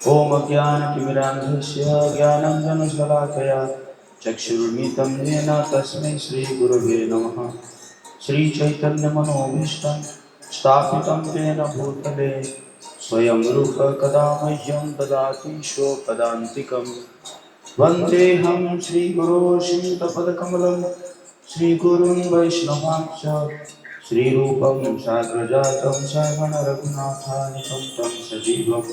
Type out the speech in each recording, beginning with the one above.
ओम अज्ञानतिमिरान्धस्य ज्ञानाञ्जनशलाकया चक्षुरुन्मिलितं येन तस्मै श्रीगुरवे नमः। श्रीचैतन्यमनोभीष्टं स्थापितं येन भूतले स्वयं रूप कदा मह्यं ददाति स्वपदान्तिकं। वन्देऽहं श्रीगुरो श्रीयुतपदकमलं श्रीगुरुन् वैष्णवांश्च श्रीरूपं साग्रजातं सगण रघुनाथान्वितं तं सजीवम्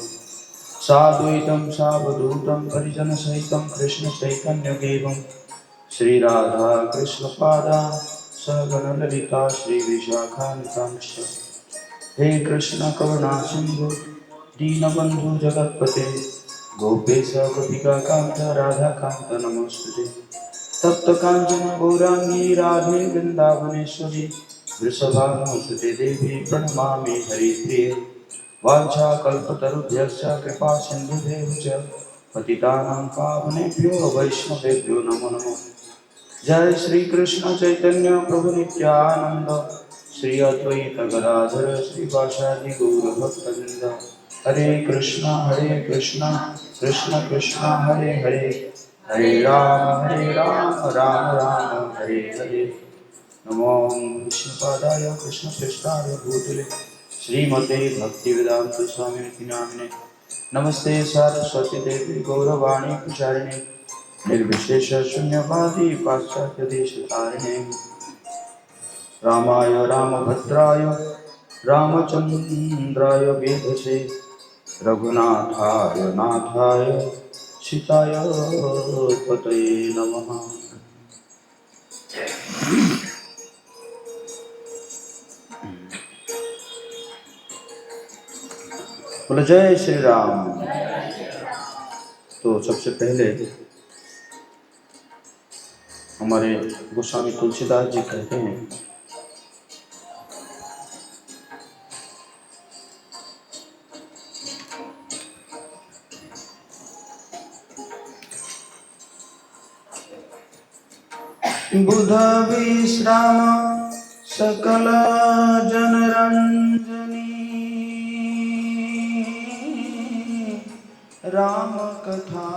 साद्वैतं सावधूतं परिजनसहितं कृष्णचैतन्यदेवं श्रीराधा कृष्णपादा सगण ललिता श्रीविशाखान्वितांश्च। हे कृष्ण करुणा सिन्धु दीनबन्धु जगत्पते गोपेश गोपिकान्त राधाकान्त नमोस्तुते। तप्त काञ्चन गौराङ्गी राधे वृन्दावनेश्वरी वृषभानुसुते देवी प्रणमामि हरिप्रिये। वाञ्छाकल्पतरुभ्यश्च कृपा सिन्धुभ्यः च पतितानां पावनेभ्यो वैष्णवेभ्यो नमो नमः। जय श्री कृष्ण चैतन्य प्रभु नित्यानंद श्री अद्वैत गदाधर श्रीवासादि गौर भक्तवृंद। हरे कृष्णा कृष्ण कृष्ण हरे हरे, हरे राम राम राम हरे हरे। नमो विष्णुपादाय कृष्णप्रेष्ठाय भूतले श्रीमते भक्तिवेदांत स्वामिनिति नामिने। नमस्ते सरस्वती देवी गौरवाणी प्रचारिणे निर्विशेष शून्यवादी पाश्चात्य देशतारिणे। रामाय रामभद्राय रामचंद्राय वेधसे रघुनाथाय नाथाय सीताय पतये नमः। बोलो जय श्री राम। तो सबसे पहले हमारे गोस्वामी तुलसीदास जी कहते हैं, बुध विश्राम सकल जनरंजनी राम कथा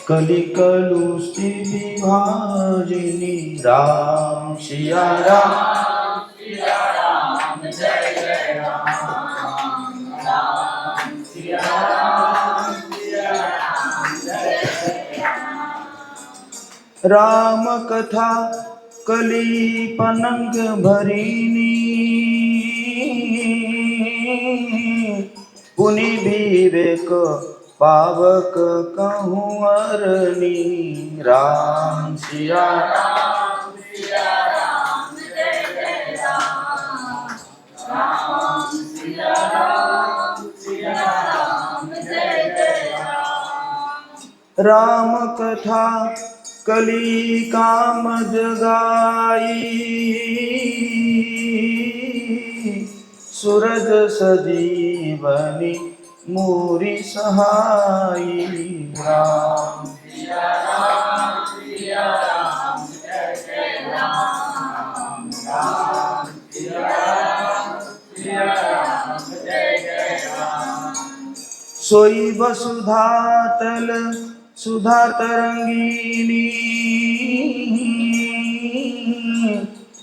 कलिकलुषि विभाजिनी। राम सिया राम जय जय राम, राम सिया राम जय जय राम कथा कली पनंग भरीनी पुनि विवेक पावक कहूँ अरनी। राम सिया राम जय जय राम, राम सिया राम जय जय राम। राम कथा कली काम जगाई सूरज सजीवनी मूरी सहाई। राम सिया राम जय जय राम, राम सिया राम जय जय राम। सोई वसुधा तल सुधा तरंगिनी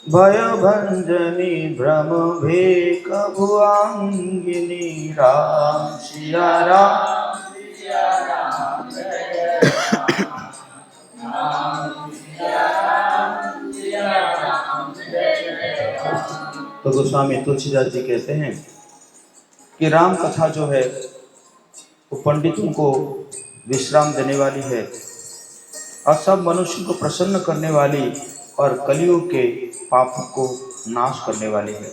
भय भंजनी भ्रम भेक भुआंगिनी। राम सिया राम जय जय राम, सिया राम जय जय राम। तो गोस्वामी तुलसीदास जी कहते हैं कि राम कथा जो है वो पंडितों को विश्राम देने वाली है और सब मनुष्य को प्रसन्न करने वाली और कलियुग के पापों को नाश करने वाली है।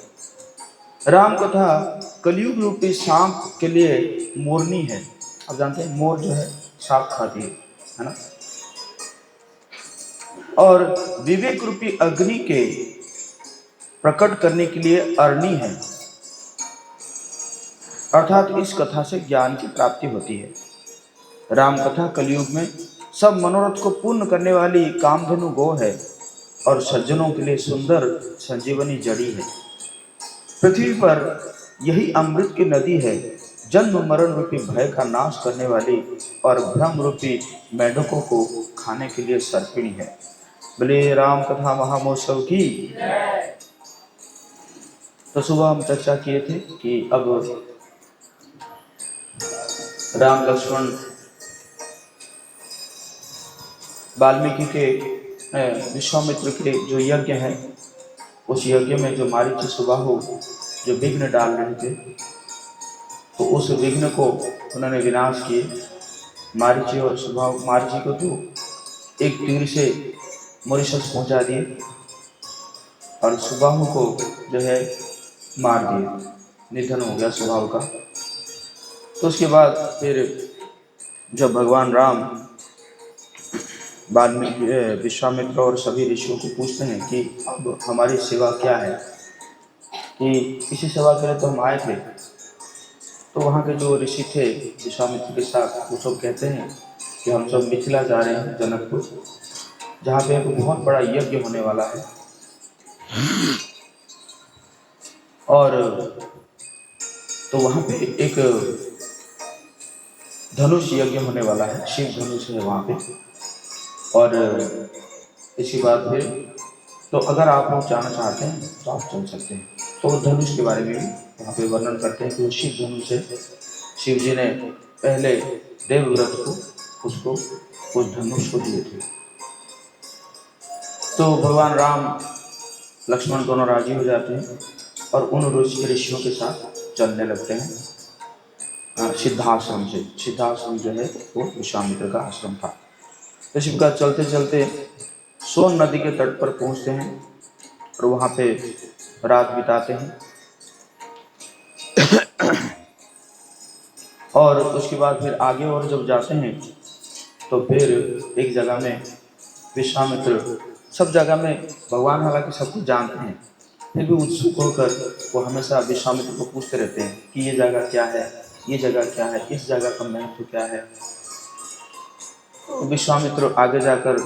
राम कथा कलियुग रूपी सांप के लिए मोरनी है। आप जानते हैं मोर जो है सांप खाती है ना। और विवेक रूपी अग्नि के प्रकट करने के लिए अरणी है, अर्थात इस कथा से ज्ञान की प्राप्ति होती है। राम कथा कलयुग में सब मनोरथ को पूर्ण करने वाली कामधेनु गो है और सज्जनों के लिए सुंदर संजीवनी जड़ी है। पृथ्वी पर यही अमृत की नदी है जन्म मरण रूपी भय का नाश करने वाली और भ्रम रूपी मेढकों को खाने के लिए सर्पिणी है। बोले राम कथा महामहोत्सव की। तो सुबह हम चर्चा किए थे कि अब राम लक्ष्मण वाल्मीकि के विश्वामित्र के जो यज्ञ है, उस यज्ञ में जो मारीच सुबाहु जो विघ्न डाल रहे थे, तो उस विघ्न को उन्होंने विनाश किए। मारीच और सुबाहु, मारीच को तो एक तीर से मॉरिशस पहुंचा दिए और सुबाहु को जो है मार दिए, निधन हो गया सुबाहु का। तो उसके बाद फिर जब भगवान राम वाल्मीकि विश्वामित्र और सभी ऋषियों को पूछते हैं कि अब हमारी सेवा क्या है, कि इसी सेवा के लिए तो हम आए थे, तो वहाँ के जो ऋषि थे विश्वामित्र के साथ, वो सब कहते हैं कि हम सब मिथिला जा रहे हैं, जनकपुर, जहाँ पे एक बहुत बड़ा यज्ञ होने वाला है और तो वहाँ पे एक धनुष यज्ञ होने वाला है, शिव धनुष है वहाँ पे। और इसके बाद फिर तो अगर आप लोग जाना चाहते हैं तो आप चल सकते हैं। तो धनुष के बारे में भी वहाँ पे वर्णन करते हैं कि वो शिव धनुष है, शिव जी ने पहले देवव्रत को उसको उस धनुष को दिए थे। तो भगवान राम लक्ष्मण दोनों राजी हो जाते हैं और उन ऋषियों के साथ चलने लगते हैं सिद्धाश्रम से। सिद्धाश्रम जो है वो विश्वामित्र का आश्रम था। तो इसी प्रकार चलते चलते सोन नदी के तट पर पहुंचते हैं और वहाँ पे रात बिताते हैं। और उसके बाद फिर आगे और जब जाते हैं तो फिर एक जगह में विश्वामित्र, सब जगह में भगवान हालांकि सब कुछ जानते हैं, फिर भी उत्सुक होकर वो हमेशा विश्वामित्र को पूछते रहते हैं कि ये जगह क्या है, ये जगह क्या है, इस जगह का महत्व क्या है। तो विश्वामित्र आगे जाकर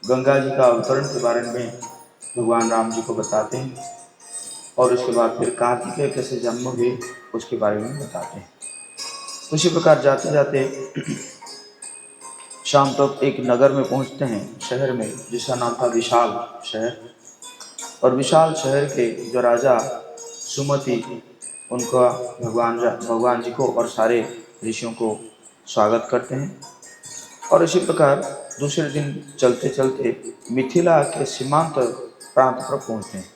गंगा जी का अवतरण के बारे में भगवान राम जी को बताते हैं और उसके बाद फिर कार्तिकेय कैसे जन्म हुए उसके बारे में बताते हैं। उसी प्रकार जाते जाते शाम तक एक नगर में पहुंचते हैं, शहर में, जिसका नाम था विशाल शहर। और विशाल शहर के जो राजा सुमति, उनका भगवान जी को और सारे ऋषियों को स्वागत करते हैं। और इसी प्रकार दूसरे दिन चलते चलते मिथिला के सीमांत प्रांत पर पहुँचते हैं।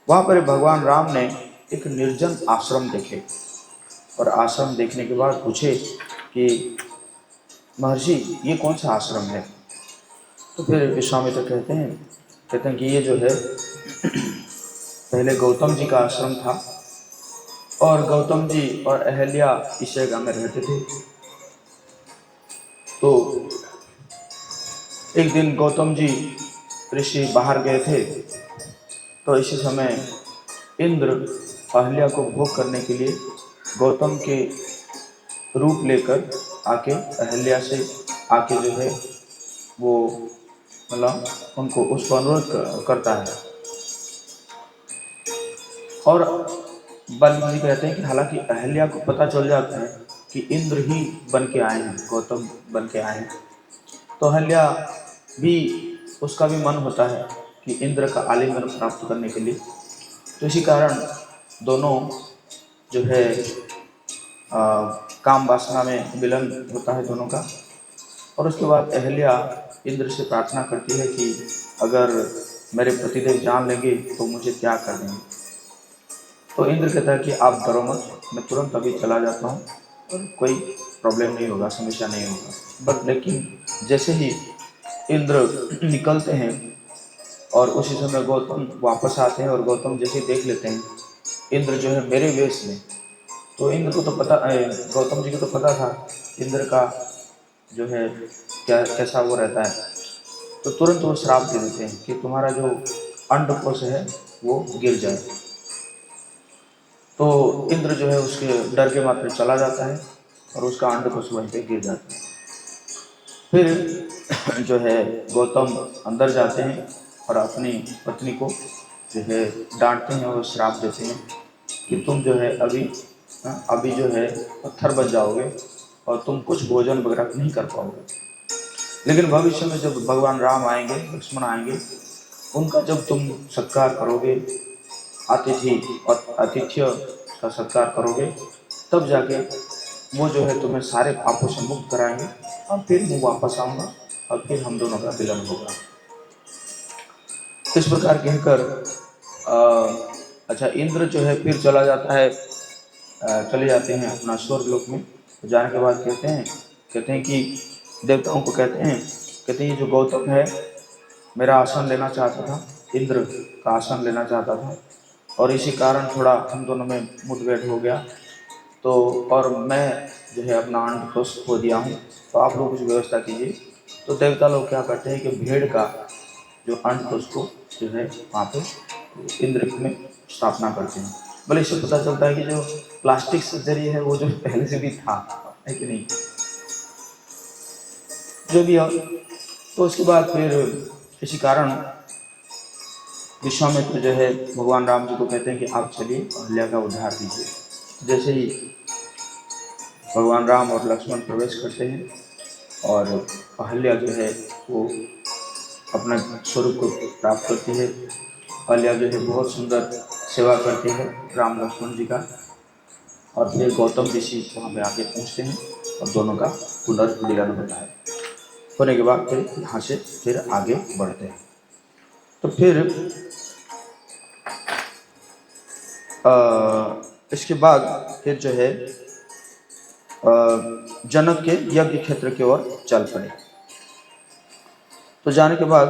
वहाँ पर भगवान राम ने एक निर्जन आश्रम देखे और आश्रम देखने के बाद पूछे कि महर्षि ये कौन सा आश्रम है। तो फिर विश्वामित्र कहते हैं कि ये जो है पहले गौतम जी का आश्रम था और गौतम जी और अहल्या इस जगह में रहते थे। तो एक दिन गौतम जी ऋषि बाहर गए थे, तो इसी समय इंद्र अहल्या को भोग करने के लिए गौतम के रूप लेकर आके अहल्या से आके जो है वो मतलब उनको उसको अनुरोध करता है। और वाल्मीकि जी कहते हैं कि हालांकि अहल्या को पता चल जाता है कि इंद्र ही बन के आए हैं, गौतम बन के आए हैं, तो अहल्या भी, उसका भी मन होता है कि इंद्र का आलिंगन प्राप्त करने के लिए। तो इसी कारण दोनों जो है काम वासना में मिलन होता है दोनों का। और उसके बाद अहल्या इंद्र से प्रार्थना करती है कि अगर मेरे पतिदेव जान लेंगे तो मुझे त्याग कर देंगे। तो इंद्र कहता है कि आप डरो मत, मैं तुरंत अभी चला जाता हूँ और कोई प्रॉब्लम नहीं होगा, समस्या नहीं होगा। बट लेकिन जैसे ही इंद्र निकलते हैं और उसी समय गौतम वापस आते हैं और गौतम जैसे देख लेते हैं इंद्र जो है मेरे वेश में, तो इंद्र को तो पता, गौतम जी को तो पता था इंद्र का जो है क्या कैसा वो रहता है। तो तुरंत वो श्राप दे देते हैं कि तुम्हारा जो अंडकोश है वो गिर जाए। तो इंद्र जो है उसके डर के मारे चला जाता है और उसका अंडकोश वहीं पे गिर जाता है। फिर जो है गौतम अंदर जाते हैं और अपनी पत्नी को जो है डांटते हैं और श्राप देते हैं कि तुम जो है अभी अभी जो है पत्थर बन जाओगे और तुम कुछ भोजन वगैरह नहीं कर पाओगे। लेकिन भविष्य में जब भगवान राम आएंगे, लक्ष्मण आएंगे, उनका जब तुम सत्कार करोगे, अतिथि और आतिथ्य का सत्कार करोगे, तब जाके वो जो है तुम्हें सारे पापों से मुक्त कराएंगे और फिर मैं वापस आऊँगा और फिर हम दोनों का मिलन होगा। इस प्रकार कहकर अच्छा इंद्र जो है फिर चला जाता है, चले जाते हैं अपना स्वर्ग लोक में। तो जाने के बाद कहते हैं कि देवताओं को कहते हैं ये जो गौतम है मेरा आसन लेना चाहता था, इंद्र का आसन लेना चाहता था, और इसी कारण थोड़ा हम दोनों में मुठभेड़ हो गया, तो और मैं जो है अपना अंडकोश खो दिया हूँ, तो आप लोग कुछ व्यवस्था कीजिए। तो देवता लोग क्या करते हैं कि भेड़ का जो अंडकोश को जो है वहाँ पे इंद्र में स्थापना करते हैं। भले इससे पता चलता है कि जो प्लास्टिक सर्जरी है वो जो पहले से भी था, है कि नहीं, जो भी हो। तो उसके बाद फिर इसी कारण विश्वामित्र जो है भगवान राम जी को कहते हैं कि आप चलिए अहल्या का उद्धार कीजिए। जैसे ही भगवान राम और लक्ष्मण प्रवेश करते हैं और अहल्या जो है वो अपना स्वरूप को प्राप्त करती है। अहल्या जो है बहुत सुंदर सेवा करती है राम लक्ष्मण जी का, और फिर गौतम ऋषि वहाँ पे आके पहुँचते हैं और दोनों का पुनर्मिलन होता है। होने के बाद फिर यहाँ से फिर आगे बढ़ते हैं। तो फिर इसके बाद फिर जो है जनक के यज्ञ क्षेत्र की ओर चल पड़े। तो जाने के बाद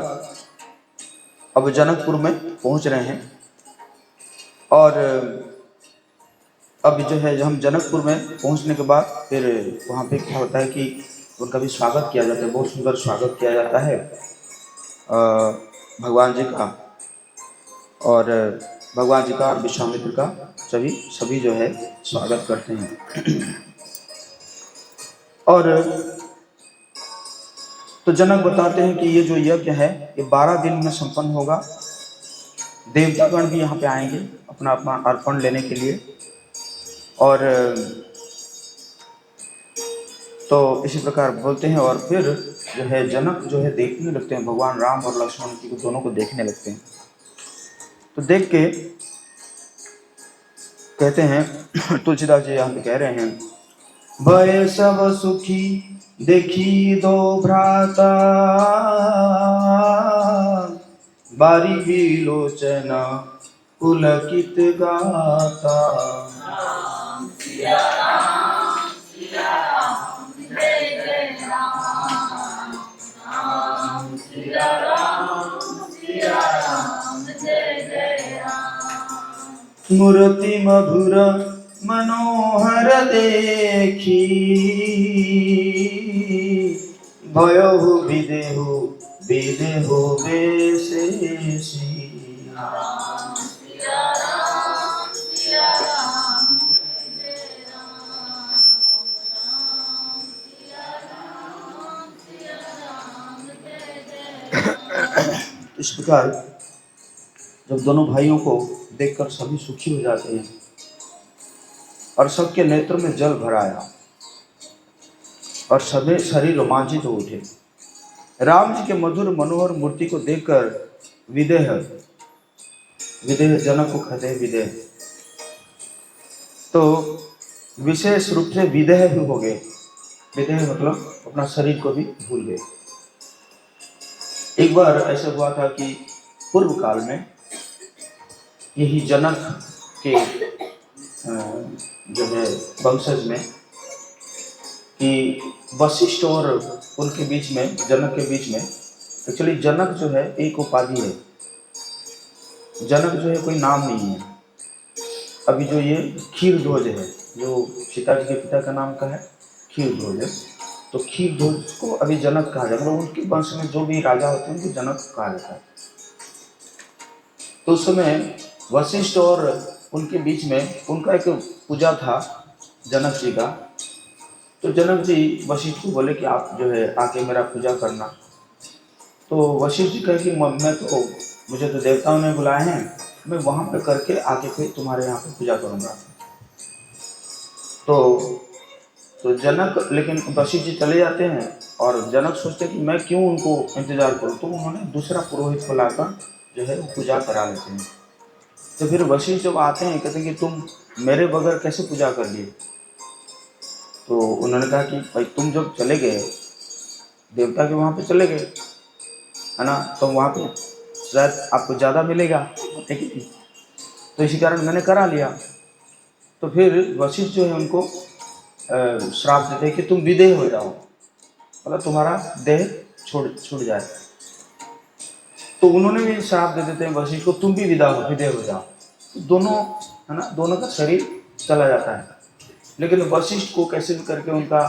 अब जनकपुर में पहुंच रहे हैं, और अब जो है जब हम जनकपुर में पहुंचने के बाद फिर वहाँ पे क्या होता है कि उनका भी स्वागत किया जाता है, बहुत सुंदर स्वागत किया जाता है भगवान जी का, और भगवान जी का और विश्वामित्र का सभी जो है स्वागत करते हैं। और तो जनक बताते हैं कि ये जो यज्ञ है ये 12 दिन में संपन्न होगा। देवतागण भी यहाँ पे आएंगे अपना अपना अर्पण लेने के लिए, और तो इसी प्रकार बोलते हैं। और फिर जो है जनक जो है देखने लगते हैं, भगवान राम और लक्ष्मण जी को दोनों को देखने लगते हैं। तो देख के कहते हैं तुलसीदास जी यहाँ पे कह रहे हैं, भय सब सुखी देखी दो भ्राता, बारी विलोचना पुलकित गाता। मूर्ति मधुर मनोहर देखी, भयहु विदेहु विदेहु बेशेषी। इस प्रकार जब दोनों भाइयों को देखकर सभी सुखी हो जाते हैं और सबके नेत्र में जल भर आया और सभी शरीर रोमांचित हो उठे। राम जी के मधुर मनोहर मूर्ति को देखकर विदेह जनक को कहते हैं विदेह, तो विशेष रूप से विदेह भी हो गए। विदेह मतलब अपना शरीर को भी भूल गए। एक बार ऐसा हुआ था कि पूर्व काल में यही जनक के जो है वंशज में कि वशिष्ठ और उनके बीच में, जनक के बीच में, एक्चुअली जनक जो है एक उपाधि है, जनक जो है कोई नाम नहीं है। अभी जो ये क्षीरध्वज है, जो सीता जी के पिता का नाम का है क्षीरध्वज है, तो क्षीरध्वज को अभी जनक कहा जाता है। उनके वंश में जो भी राजा होते हैं उनको जनक कहा जाता है। तो उस समय वशिष्ठ और उनके बीच में उनका एक पूजा था जनक जी का। तो जनक जी वशिष्ठ को बोले कि आप जो है आके मेरा पूजा करना। तो वशिष्ठ जी कहे कि मैं तो, मुझे तो देवताओं ने बुलाए हैं, मैं वहाँ पे करके आके फिर तुम्हारे यहाँ पे पूजा करूँगा। तो जनक, लेकिन वशिष्ठ जी चले जाते हैं और जनक सोचते हैं कि मैं क्यों उनको इंतजार करूं, तो उन्होंने दूसरा पुरोहित को लाकर जो है वो पूजा करा लेते हैं। तो फिर वशिष्ठ जब आते हैं कहते हैं कि तुम मेरे बगैर कैसे पूजा कर लिए। तो उन्होंने कहा कि भाई तुम जब चले गए देवता के वहाँ पे चले गए है ना, तो वहाँ पे शायद आपको ज़्यादा मिलेगा, ठीक है, तो इसी कारण मैंने करा लिया। तो फिर वशिष्ठ जो है उनको श्राप देते हैं कि तुम विदेह हो जाओ, मतलब तुम्हारा देह छूट जाए। तो उन्होंने भी श्राप दे देते हैं वशिष्ठ को, तुम भी विदेह हो जाओ। तो दोनों है ना, दोनों का शरीर चला जाता है। लेकिन वशिष्ठ को कैसे भी करके उनका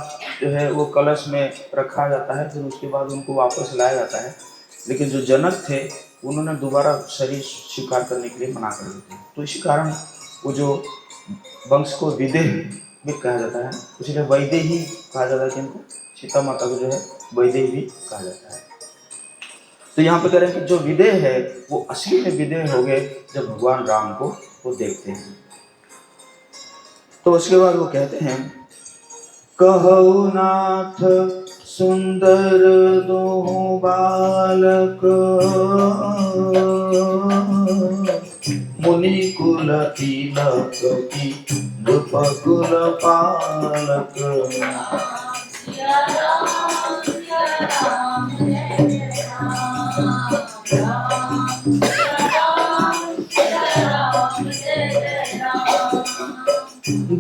जो है वो कलश में रखा जाता है, फिर उसके बाद उनको वापस लाया जाता है। लेकिन जो जनक थे उन्होंने दोबारा शरीर स्वीकार करने के लिए मना कर देते हैं। तो इसी कारण वो जो वंश को विदेह भी कहा जाता है, इसलिए वैदेही कहा जाता है, जिनको सीता माता को जो है वैदेही भी कहा जाता है। तो यहाँ पे कह रहे हैं कि जो विदेह है वो असली में विदेह हो गए जब भगवान राम को वो देखते हैं। तो उसके बाद वो कहते हैं, कहु नाथ सुंदर दो बालक, मुनि कुल तिलक की नृप कुल पालक।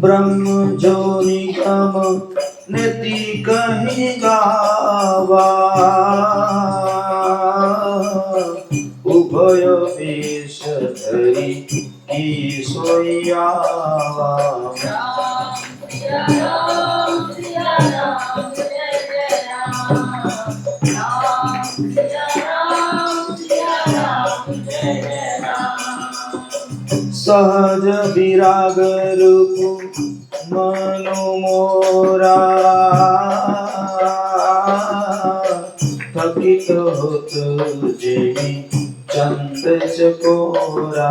ब्रह्म जो निगम नीति कहीं गावा, उभय वेश धरी की सोयावा। सहज विराग रूप मनु मोरा, थकित होत जेहि चंद चकोरा।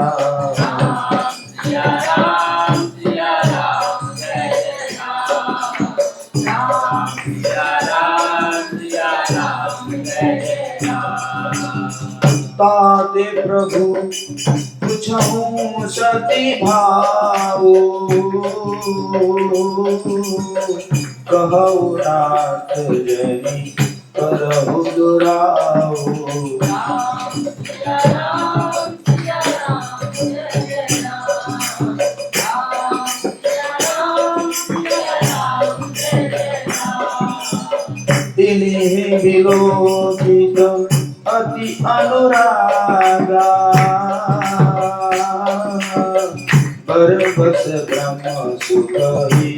ताते प्रभु पूछूं सती भाऊ, कहु नाथ जनि करहु दुराऊ। तिन्हि विलोकित अति अनुरागा, बरबस ब्रह्म सुख ही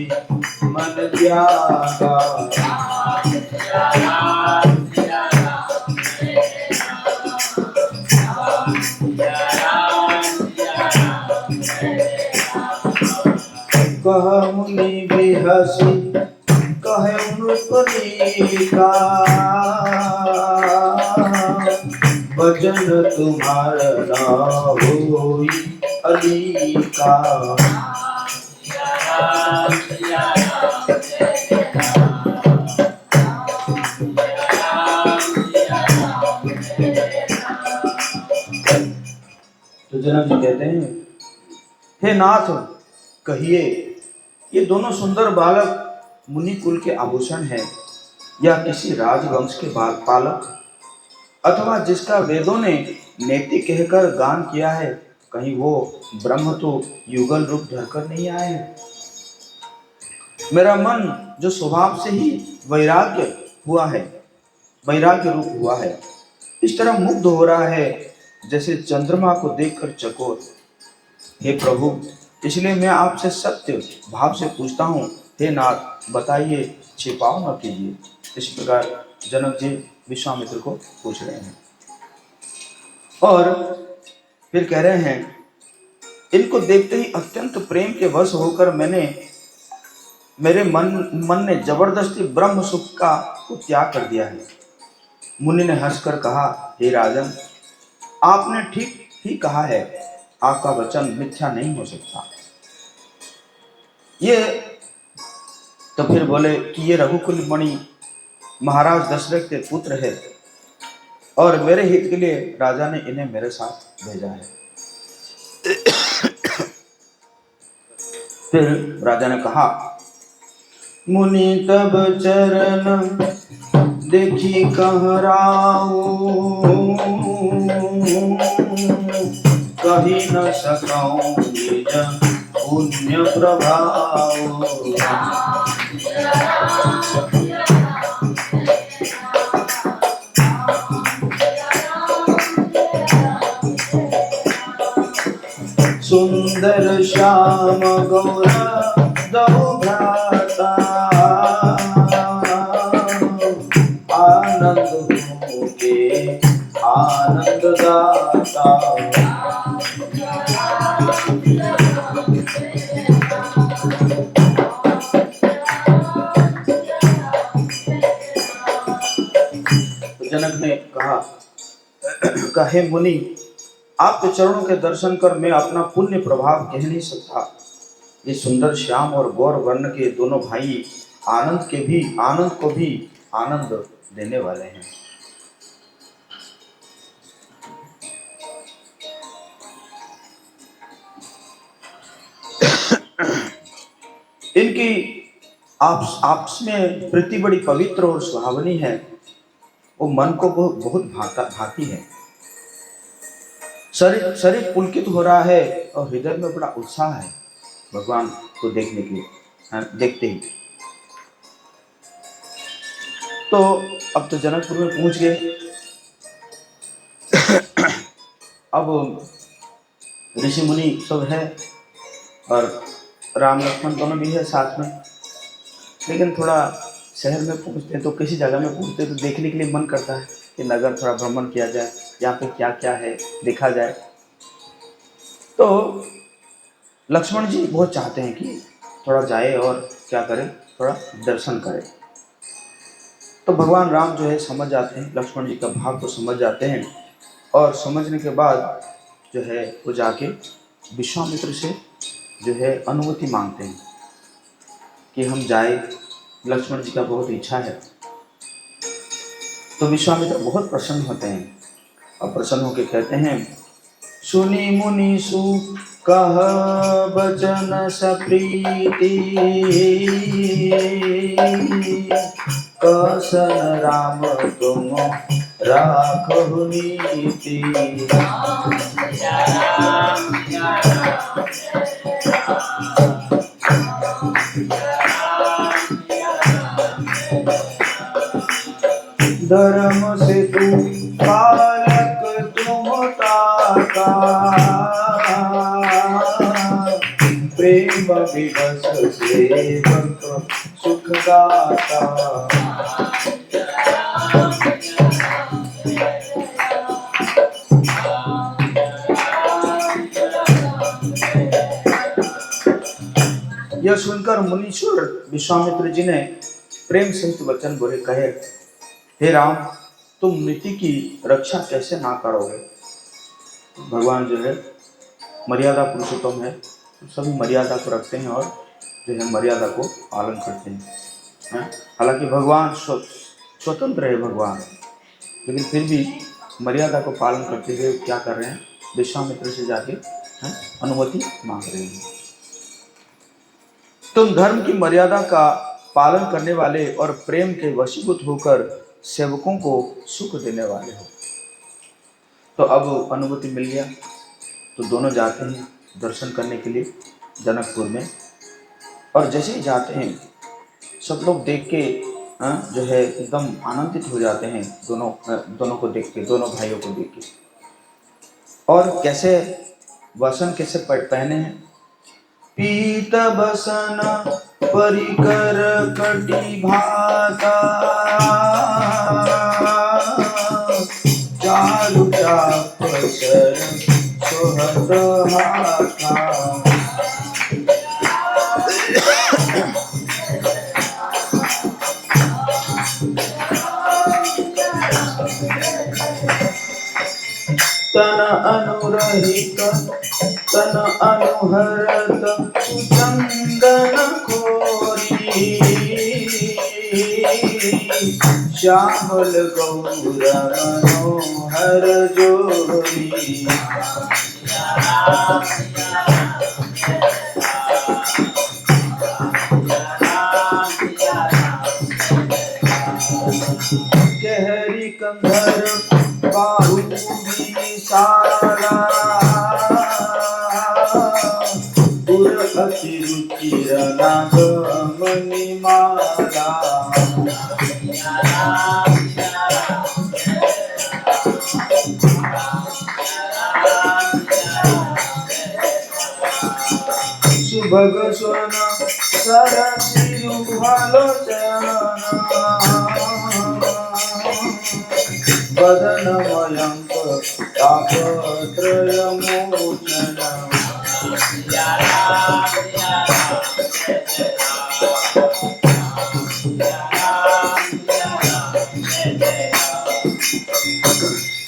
मन त्यागा। कह मुनि बिहसी कहे नृपनीका, भजन तुम्हारा ना होई अलीका। तो जनक जी कहते हैं, हे नाथ कहिए, ये दोनों सुंदर बालक मुनि कुल के आभूषण हैं या किसी राजवंश के पालक, अथवा जिसका वेदों ने नेति कहकर गान किया है, कहीं वो ब्रह्म तो युगल रूप धरकर नहीं आए हैं। मेरा मन जो स्वभाव से ही वैराग्य रूप हुआ है, इस तरह मुग्ध हो रहा है जैसे चंद्रमा को देखकर चकोर। हे प्रभु, इसलिए मैं आपसे सत्य भाव से पूछता हूँ, हे नाथ बताइए, छिपाओ न कीजिए। इस प्रकार जनक जी विश्वामित्र को पूछ रहे हैं और फिर कह रहे हैं, इनको देखते ही अत्यंत प्रेम के वश होकर मेरे मन ने जबरदस्ती ब्रह्म सुख का को त्याग कर दिया है। मुनि ने हंसकर कहा, हे राजन, आपने ठीक ही कहा है, आपका वचन मिथ्या नहीं हो सकता। ये तो फिर बोले कि ये रघुकुल मणि महाराज दशरथ के पुत्र है और मेरे हित के लिए राजा ने इन्हें मेरे साथ भेजा है। फिर राजा ने कहा, मुनि तब चरण देखी कहराऊ, कही न सकऊं निज पुण्य प्रभाव। सुंदर श्याम गौर दो भ्राता, आनंद के आनंद दाता। जनक ने कहा, हे मुनि, आपके चरणों के दर्शन कर मैं अपना पुण्य प्रभाव कह नहीं सकता। ये सुंदर श्याम और गौर वर्ण के दोनों भाई आनंद को भी आनंद देने वाले हैं। इनकी आपस में प्रीति बड़ी पवित्र और सुहावनी है। वो मन को बहुत भाती है। शरीर पुलकित हो रहा है और हृदय में बड़ा उत्साह है भगवान को देखने के लिए, देखते ही। तो अब तो जनकपुर में पहुंच गए। अब ऋषि मुनि सब है और राम लक्ष्मण दोनों भी है साथ में। लेकिन थोड़ा शहर में पहुंचते हैं तो किसी जगह में पहुंचते हैं तो देखने के लिए मन करता है कि नगर थोड़ा भ्रमण किया जाए, यहाँ पे क्या क्या है देखा जाए। तो लक्ष्मण जी बहुत चाहते हैं कि थोड़ा जाए और क्या करें, थोड़ा दर्शन करें। तो भगवान राम जो है समझ जाते हैं, लक्ष्मण जी का भाव को समझ जाते हैं और समझने के बाद जो है वो जाके विश्वामित्र से जो है अनुमति मांगते हैं कि हम जाए, लक्ष्मण जी का बहुत इच्छा है। तो विश्वामित्र बहुत प्रसन्न होते हैं और प्रसन्न होकर कहते हैं, सुनी मुनि सु कह बचन सप्रीति, कसन राम तुम राखहु नीति। धर्म से तू पालक तुम ताका, प्रेम विवश सेवक सुखदाता। यह सुनकर मुनीश्वर विश्वामित्र जी ने प्रेम सहित वचन बोले, कहे, हे राम, तुम नीति की रक्षा कैसे ना करोगे। भगवान जो है मर्यादा पुरुषोत्तम है, सभी मर्यादा को रखते हैं और जो है मर्यादा को पालन करते हैं। हालांकि भगवान स्वतंत्र है भगवान, लेकिन फिर भी मर्यादा को पालन करते हुए क्या कर रहे हैं, विश्वामित्र से जाके अनुमति मांग रहे हैं। तुम धर्म की मर्यादा का पालन करने वाले और प्रेम के वशीभूत होकर सेवकों को सुख देने वाले हो। तो अब अनुमति मिल गया तो दोनों जाते हैं दर्शन करने के लिए जनकपुर में। और जैसे ही जाते हैं सब लोग देख के जो है एकदम आनंदित हो जाते हैं, दोनों को देख के, दोनों भाइयों को देख के। और कैसे वसन कैसे पहने हैं, पीत बसन परिकर कटी भाता, चारु चाप सर सोहत हाथा। तन अनुरहित तन अनुहरत चंदन कोरी, श्यामल गौर मनोहर जोरी। कहरी कंधर बाहु विशाला, पुर अति रुचिर नागमणि माला। सुभग स्वर्ण सरसिरुहालोचन, वदन मयंक तापत्रयमोचन।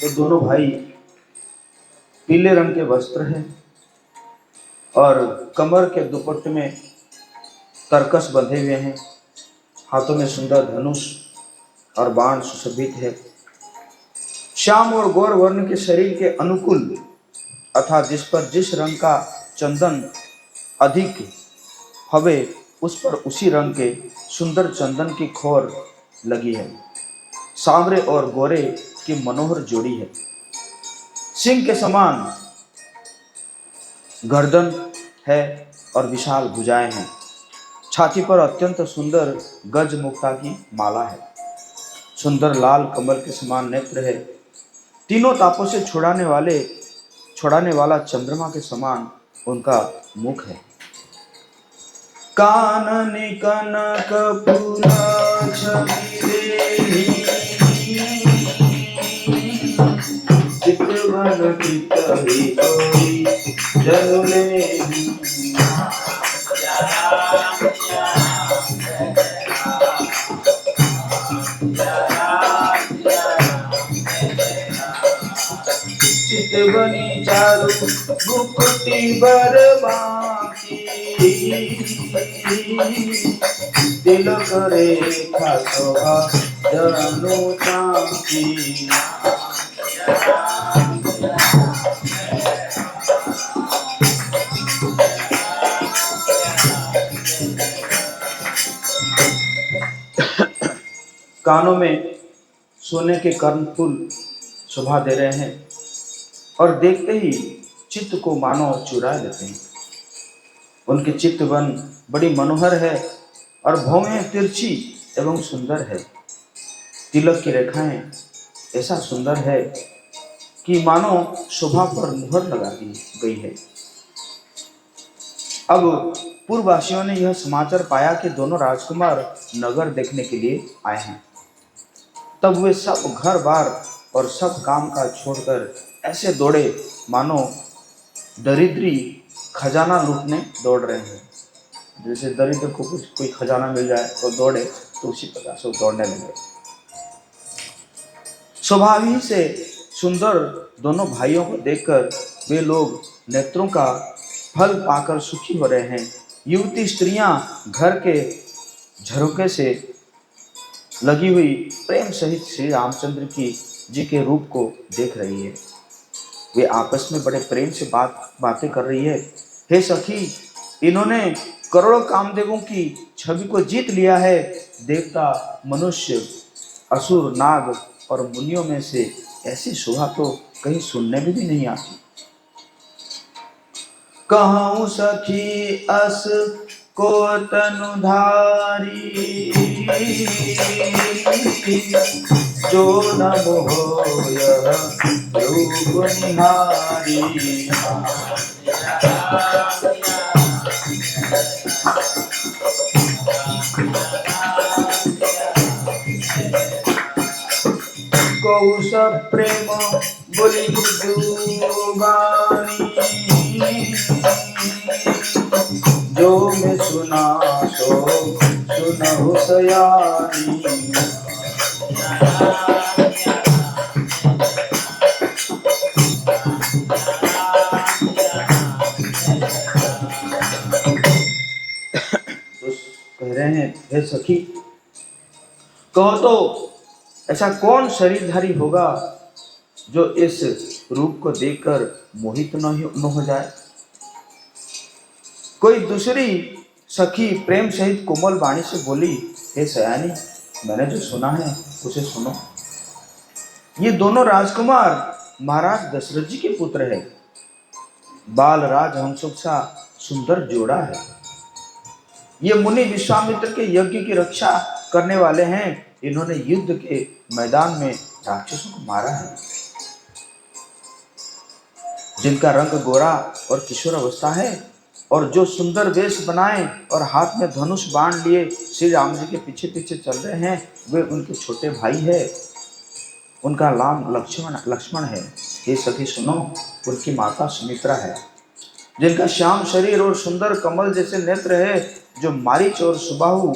तो दोनों भाई पीले रंग के वस्त्र हैं और कमर के दुपट्टे में तरकस बंधे हुए हैं। हाथों में सुंदर धनुष और बाण सुशोभित है। श्याम और गौर वर्ण के शरीर के अनुकूल अर्थात जिस पर जिस रंग का चंदन अधिक हवे उस पर उसी रंग के सुंदर चंदन की खोर लगी है। सांवरे और गोरे की मनोहर जोड़ी है। सिंह के समान गर्दन है और विशाल भुजाएं हैं। छाती पर अत्यंत सुंदर गज मुक्ता की माला है। सुंदर लाल कमल के समान नेत्र है। तीनों तापों से छुड़ाने वाला चंद्रमा के समान उनका मुख है। कानन कनक फूला छवि चितवन चितहि कोई जनुले। चितवनी चारु मुकुटि बर बांकी, तिलक रेखा शोभा जनु चांकी। कानों में सोने के कर्णफूल शोभा दे रहे हैं और देखते ही चित्त को मानो चुरा लेते हैं। उनके चित्तवन बड़ी मनोहर है और भौहें तिरछी एवं सुंदर है। तिलक की रेखाएं ऐसा सुंदर है कि मानो शोभा पर मुहर लगा दी गई है। अब पूर्ववासियों ने यह समाचार पाया कि दोनों राजकुमार नगर देखने के लिए आए हैं। तब वे सब घर बार और सब काम काज छोड़कर ऐसे दौड़े मानो दरिद्री खजाना लूटने दौड़ रहे हैं। जैसे दरिद्र को कुछ कोई खजाना मिल जाए तो दौड़े, तो उसी प्रकार से दौड़ने लगे। स्वभाव से सुंदर दोनों भाइयों को देखकर वे लोग नेत्रों का फल पाकर सुखी हो रहे हैं। युवती स्त्रियां घर के झरोखे से लगी हुई प्रेम सहित श्री रामचंद्र जी के रूप को देख रही है। वे आपस में बड़े प्रेम से बातें कर रही है। हे सखी, इन्होंने करोड़ों कामदेवों की छवि को जीत लिया है। देवता, मनुष्य, असुर, नाग और मुनियों में से ऐसी शोभा तो कहीं सुनने में भी नहीं आती। कहूँ सखी अस को तनुधारी, जो न मोह रूप निहारी। कौश प्रेम बोली जुबानी, जो मैं सुना सो सुनहु सयानी। तो कह रहे हैं, हे सखी, कहो तो ऐसा कौन शरीरधारी होगा जो इस रूप को देखकर मोहित न हो जाए। कोई दूसरी सखी प्रेम सहित कोमल वाणी से बोली, हे सयानी, मैंने जो सुना है उसे सुनो। ये दोनों राजकुमार महाराज दशरथ जी के पुत्र है। बाल राज हंसुक सा सुंदर जोड़ा है। ये मुनि विश्वामित्र के यज्ञ की रक्षा करने वाले हैं। इन्होंने युद्ध के मैदान में राक्षसों को मारा है। जिनका रंग गोरा और किशोर अवस्था है और जो सुंदर वेश बनाए और हाथ में धनुष बाण लिए श्री राम जी के पीछे पीछे चल रहे हैं, वे उनके छोटे भाई है। उनका नाम लक्ष्मण है। ये सखी सुनो, उनकी माता सुमित्रा है। जिनका श्याम शरीर और सुंदर कमल जैसे नेत्र है, जो मारीच और सुबाहु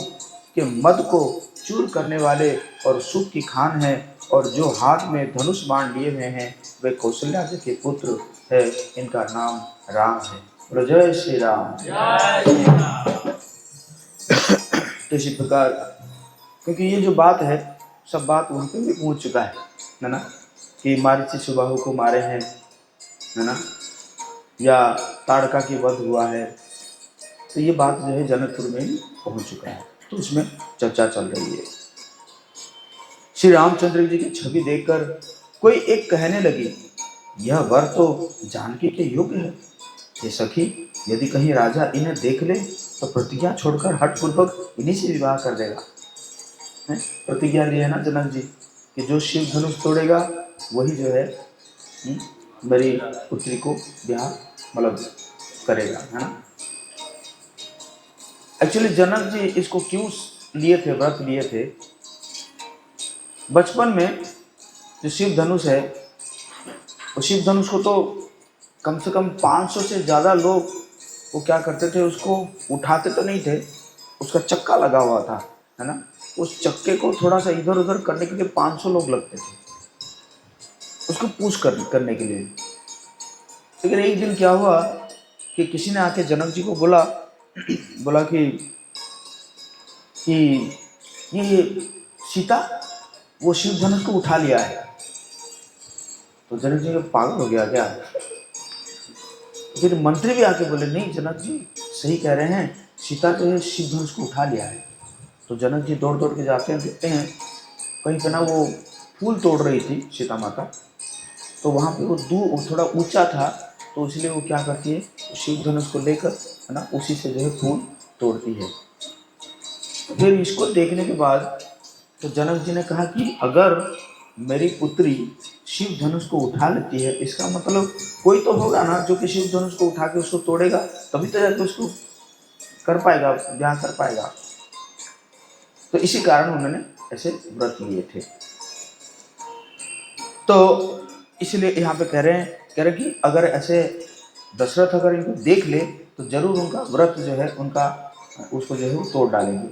के मद को चूर करने वाले और सुख की खान है, और जो हाथ में धनुष बाण लिए हुए हैं, वे कौशल्या जी के पुत्र है। इनका नाम राम है। जय श्री राम। तो इसी प्रकार, क्योंकि ये जो बात है सब बात वहाँ पे भी पहुँच चुका है ना, कि मारीच सुबाहु को मारे हैं, है ना, या ताड़का की वध हुआ है। तो ये बात जो है जनकपुर में ही पहुँच चुका है, तो उसमें चर्चा चल रही है। श्री रामचंद्र जी की छवि देखकर कोई एक कहने लगी, यह वर तो जानकी के योग्य है। ये सखी, यदि कहीं राजा इन्हें देख ले तो प्रतिज्ञा छोड़कर हठपूर्वक इन्हीं से विवाह कर देगा। प्रतिज्ञा ली है ना जनक जी कि जो शिव धनुष तोड़ेगा वही जो है मेरी पुत्री को ब्याह मतलब करेगा, है ना। एक्चुअली जनक जी इसको क्यों लिए थे, व्रत लिए थे। बचपन में जो शिव धनुष है, उस शिव धनुष को तो कम से कम 500 से ज़्यादा लोग वो क्या करते थे, उसको उठाते तो नहीं थे, उसका चक्का लगा हुआ था, है ना। उस चक्के को थोड़ा सा इधर उधर करने के लिए 500 लोग लगते थे, उसको पुश करने के लिए। लेकिन एक दिन क्या हुआ कि किसी ने आके जनक जी को बोला कि ये सीता वो शिव धनुष को उठा लिया है। तो जनक जी पागल हो गया क्या। फिर मंत्री भी आके बोले, नहीं जनक जी सही कह रहे हैं, सीता तो ये शिव धनुष को उठा लिया है। तो जनक जी दौड़ दौड़ के जाते हैं, देखते हैं कहीं पे ना वो फूल तोड़ रही थी सीता माता। तो वहाँ पे वो थोड़ा ऊंचा था, तो इसलिए वो क्या करती है, शिव धनुष को लेकर, है ना, उसी से जो है फूल तोड़ती है। फिर इसको देखने के बाद तो जनक जी ने कहा कि अगर मेरी पुत्री शिव धनुष को उठा लेती है, इसका मतलब कोई तो होगा ना जो कि शिव धनुष को उठा के उसको तोड़ेगा, तभी तो जाकर उसको कर पाएगा, ब्याह कर पाएगा। तो इसी कारण उन्होंने ऐसे व्रत लिए थे। तो इसलिए यहाँ पे कह रहे हैं कि अगर ऐसे दशरथ अगर इनको देख ले तो जरूर उनका व्रत जो है उनका उसको जो है वो तोड़ डालेंगे।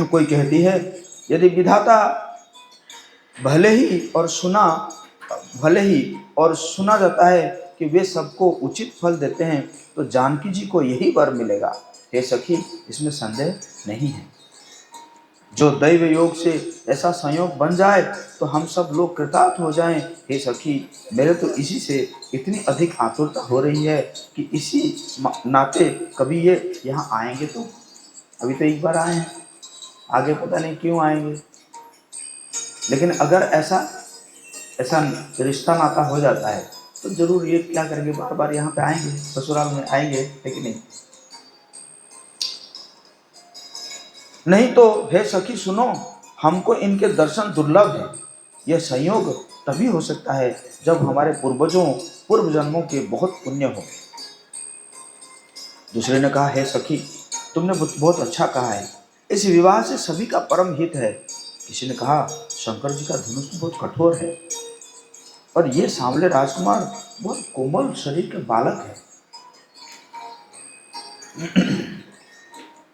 कोई कहती है, यदि विधाता भले ही और सुना जाता है कि वे सबको उचित फल देते हैं, तो जानकी जी को यही वर मिलेगा। हे सखी, इसमें संदेह नहीं है। जो दैव योग से ऐसा संयोग बन जाए तो हम सब लोग कृतार्थ हो जाएं। हे सखी, मेरे तो इसी से इतनी अधिक आतुरता हो रही है कि इसी नाते कभी ये यहाँ आएंगे। तो अभी तो एक बार आए हैं, आगे पता नहीं क्यों आएंगे। लेकिन अगर ऐसा रिश्ता नाता हो जाता है तो जरूर ये क्या करेंगे, बार बार यहाँ पे आएंगे, ससुराल में आएंगे। लेकिन नहीं तो हे सखी सुनो, हमको इनके दर्शन दुर्लभ है। यह संयोग तभी हो सकता है जब हमारे पूर्व जन्मों के बहुत पुण्य हो। दूसरे ने कहा, हे सखी, तुमने बहुत अच्छा कहा है, इस विवाह से सभी का परम हित है। किसी ने कहा, शंकर जी का धनुष तो बहुत कठोर है और ये सांवले राजकुमार बहुत कोमल शरीर के बालक है।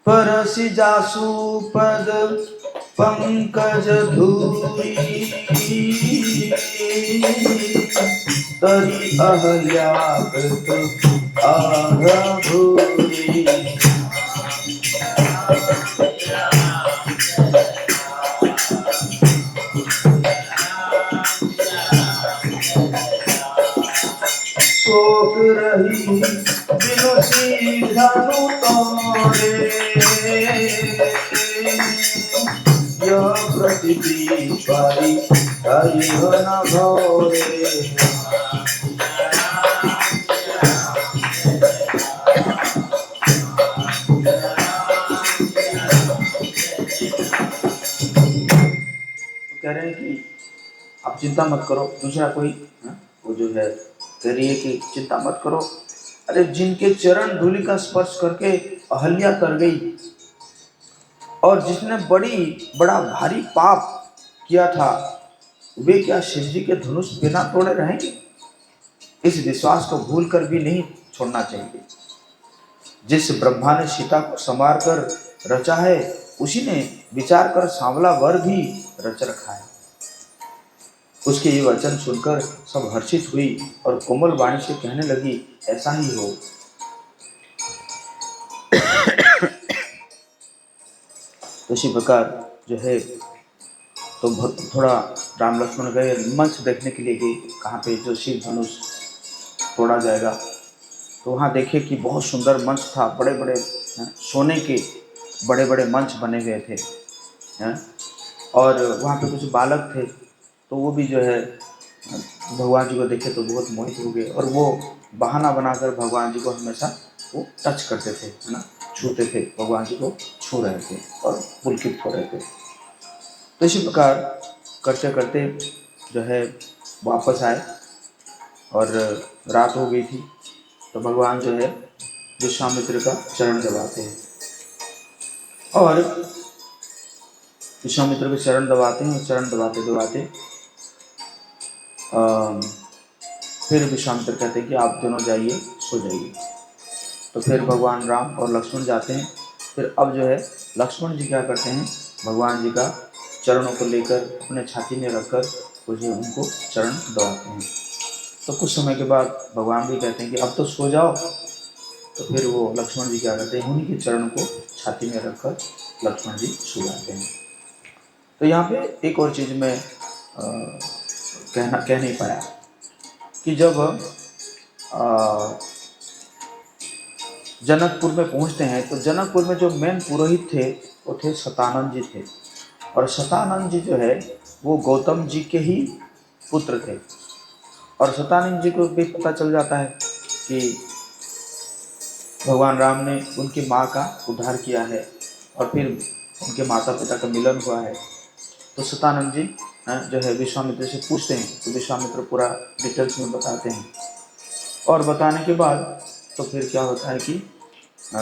परसि जासु पद पंकज धूरी, तरी अहल्या आह भूरी। रही बिनु सीधनु तोरे, यह प्रतिदीप पारी हरि हो न भोरे। कह रहे हैं कि आप चिंता मत करो, दूसरा कोई वो जो है कह रही है कि चिंता मत करो, अरे जिनके चरण धूलि का स्पर्श करके अहल्या कर गई और जिसने बड़ा भारी पाप किया था, वे क्या शिव जी के धनुष बिना तोड़े रहेंगे? इस विश्वास को भूल कर भी नहीं छोड़ना चाहिए। जिस ब्रह्मा ने सीता को संवार कर रचा है, उसी ने विचार कर सांवला वर भी रच रखा है। उसके ये वचन सुनकर सब हर्षित हुई और कोमल वाणी से कहने लगी, ऐसा ही हो। तो इसी प्रकार जो है तो थोड़ा राम लक्ष्मण गए, मंच देखने के लिए गए, कहाँ पे जो शिव धनुष तोड़ा जाएगा। तो वहाँ देखे कि बहुत सुंदर मंच था, बड़े बड़े सोने के बड़े बड़े मंच बने हुए थे, और वहाँ पे कुछ बालक थे, तो वो भी जो है भगवान जी को देखे तो बहुत मोहित हो गए, और वो बहाना बनाकर भगवान जी को हमेशा वो टच करते थे, है ना, छूते थे, भगवान जी को छू रहे थे और पुलकित हो रहे थे। तो इसी प्रकार करते करते जो है वापस आए और रात हो गई थी। तो भगवान जो है विश्वामित्र का चरण दबाते हैं, और विश्वामित्र के चरण दबाते हैं, चरण दबाते दबाते फिर विश्वामित्र कहते हैं कि आप दोनों जाइए, सो जाइए। तो फिर भगवान राम और लक्ष्मण जाते हैं। फिर अब जो है लक्ष्मण जी क्या करते हैं, भगवान जी का चरणों को लेकर अपने छाती में रखकर मुझे उनको चरण दबाते हैं। तो कुछ समय के बाद भगवान भी कहते हैं कि अब तो सो जाओ। तो फिर वो लक्ष्मण जी क्या करते हैं, उन्हीं के चरण को छाती में रखकर लक्ष्मण जी सो जाते हैं। तो यहाँ पे एक और चीज़ मैं कह नहीं पाया कि जब जनकपुर में पहुँचते हैं, तो जनकपुर में जो मेन पुरोहित थे वो थे शतानंद जी थे, और शतानंद जी जो है वो गौतम जी के ही पुत्र थे। और शतानंद जी को भी पता चल जाता है कि भगवान राम ने उनकी माँ का उद्धार किया है और फिर उनके माता पिता का मिलन हुआ है। तो शतानंद जी जो है विश्वामित्र से पूछते हैं, तो विश्वामित्र पूरा डिटेल्स में बताते हैं, और बताने के बाद तो फिर क्या होता है कि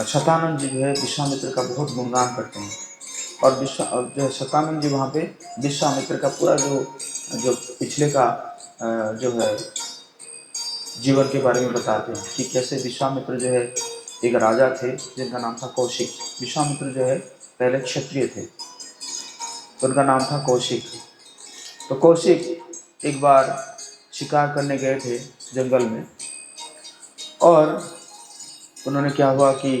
शतानंद जी जो है विश्वामित्र का बहुत गुणगान करते हैं, और जो शतानंद जी वहाँ पे विश्वामित्र का पूरा जो पिछले का जो है जीवन के बारे में बताते हैं कि कैसे विश्वामित्र जो है एक राजा थे जिनका नाम था कौशिक। विश्वामित्र जो है पहले क्षत्रिय थे, तो उनका नाम था कौशिक। तो कौशिक एक बार शिकार करने गए थे जंगल में, और उन्होंने क्या हुआ कि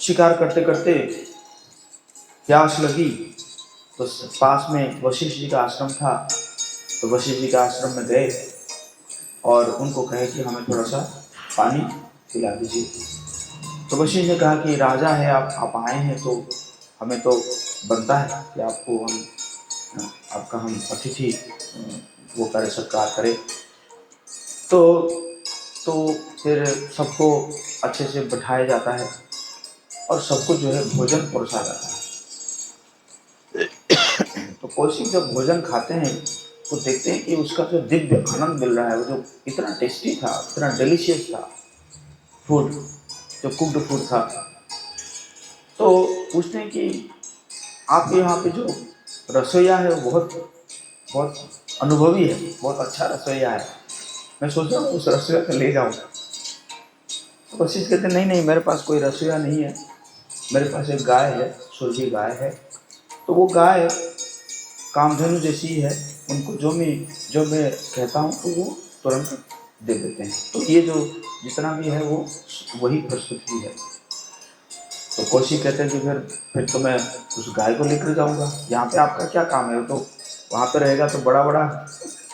शिकार करते करते प्यास लगी, तो पास में वशिष्ठ जी का आश्रम था। तो वशिष्ठ जी के आश्रम में गए और उनको कहे कि हमें थोड़ा सा पानी पिला दीजिए। तो वशिष्ठ ने कहा कि राजा है आप आए हैं, तो हमें तो बनता है कि आपका हम अतिथि वो करे, सत्कार करें। तो फिर सबको अच्छे से बैठाया जाता है और सबको जो है भोजन परोसा जाता है। तो कौशिक जब भोजन खाते हैं तो देखते हैं कि उसका जो दिव्य आनंद मिल रहा है, वो जो इतना टेस्टी था, इतना डिलीशियस था फूड, जो कुक्ड फूड था। तो पूछते हैं कि आपके यहाँ पे जो रसोईया है वो बहुत अनुभवी है, बहुत अच्छा रसोईया है, मैं सोच रहा हूँ उस रसोईया को ले जाऊँ। तो वशिष्ठ कहते नहीं, मेरे पास कोई रसोईया नहीं है, मेरे पास एक गाय है, सुरभि गाय है। तो वो गाय कामधेनु जैसी है, उनको जो मैं कहता हूँ तो वो तुरंत दे देते हैं। तो ये जो जितना भी है वो वही प्रस्तुति है। तो कौशिक कहते हैं कि फिर तो मैं उस गाय को लेकर जाऊँगा, यहाँ पे आपका क्या काम है, वो तो वहाँ पे रहेगा तो बड़ा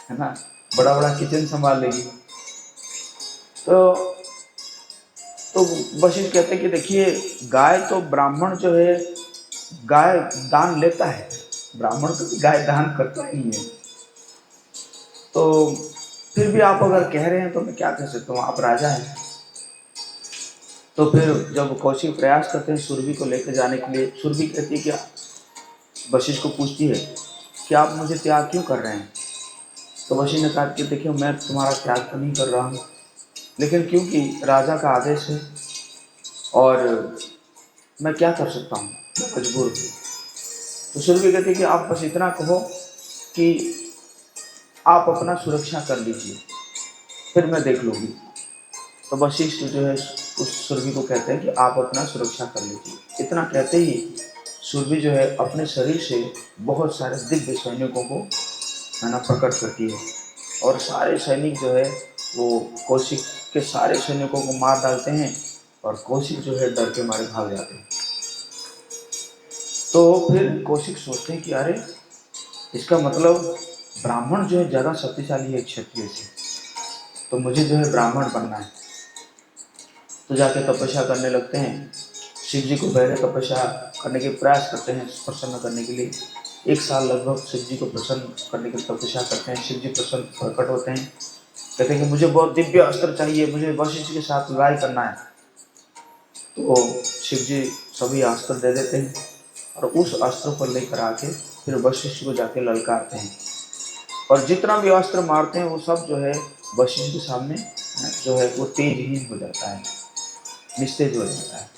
है ना, बड़ा बड़ा किचन संभाल लेगी। तो वशिष्ठ कहते हैं कि देखिए, गाय तो ब्राह्मण जो है गाय दान लेता है, ब्राह्मण तो गाय दान करता ही है। तो फिर भी आप अगर कह रहे हैं तो मैं क्या कह सकता हूँ, आप राजा हैं। तो फिर जब कौशिक प्रयास करते हैं सुरभि को लेकर जाने के लिए, सुरभि कहती है कि वशिष्ठ को पूछती है कि आप मुझे त्याग क्यों कर रहे हैं। तो वशिष्ठ ने कहा कि देखिए, मैं तुम्हारा त्याग तो नहीं कर रहा हूँ, लेकिन क्योंकि राजा का आदेश है और मैं क्या कर सकता हूँ, मजबूर हूँ। तो सुरभि कहती है कि आप बस इतना कहो कि आप अपना सुरक्षा कर लीजिए, फिर मैं देख लूँगी। तो वशिष्ठ जो है उस सुरभि को कहते हैं कि आप अपना सुरक्षा कर लीजिए। इतना कहते ही सुरभि जो है अपने शरीर से बहुत सारे दिव्य सैनिकों को प्रकट करती है और सारे सैनिक जो है वो कौशिक के सारे सैनिकों को मार डालते हैं और कौशिक जो है डर के मारे भाग जाते हैं। तो फिर कौशिक सोचते हैं कि अरे, इसका मतलब ब्राह्मण जो है ज़्यादा शक्तिशाली है क्षत्रिय से, तो मुझे जो है ब्राह्मण बनना है। तो जाके तपस्या करने लगते हैं, शिव जी को पहले तपस्या करने के प्रयास करते हैं प्रसन्न करने के लिए। 1 साल लगभग शिव जी को प्रसन्न करने की तपस्या करते हैं। शिव जी प्रसन्न प्रकट होते हैं, कहते हैं कि मुझे बहुत दिव्य अस्त्र चाहिए, मुझे वशिष्ठ के साथ लड़ाई करना है। तो शिव जी सभी अस्त्र दे देते हैं और उस अस्त्र को लेकर आके फिर वशिष्ठ को जाके ललकारते हैं और जितना भी अस्त्र मारते हैं वो सब जो है वशिष्ठ के सामने जो है वो तेजहीन हो जाता है, निस्तेज हो जाता है।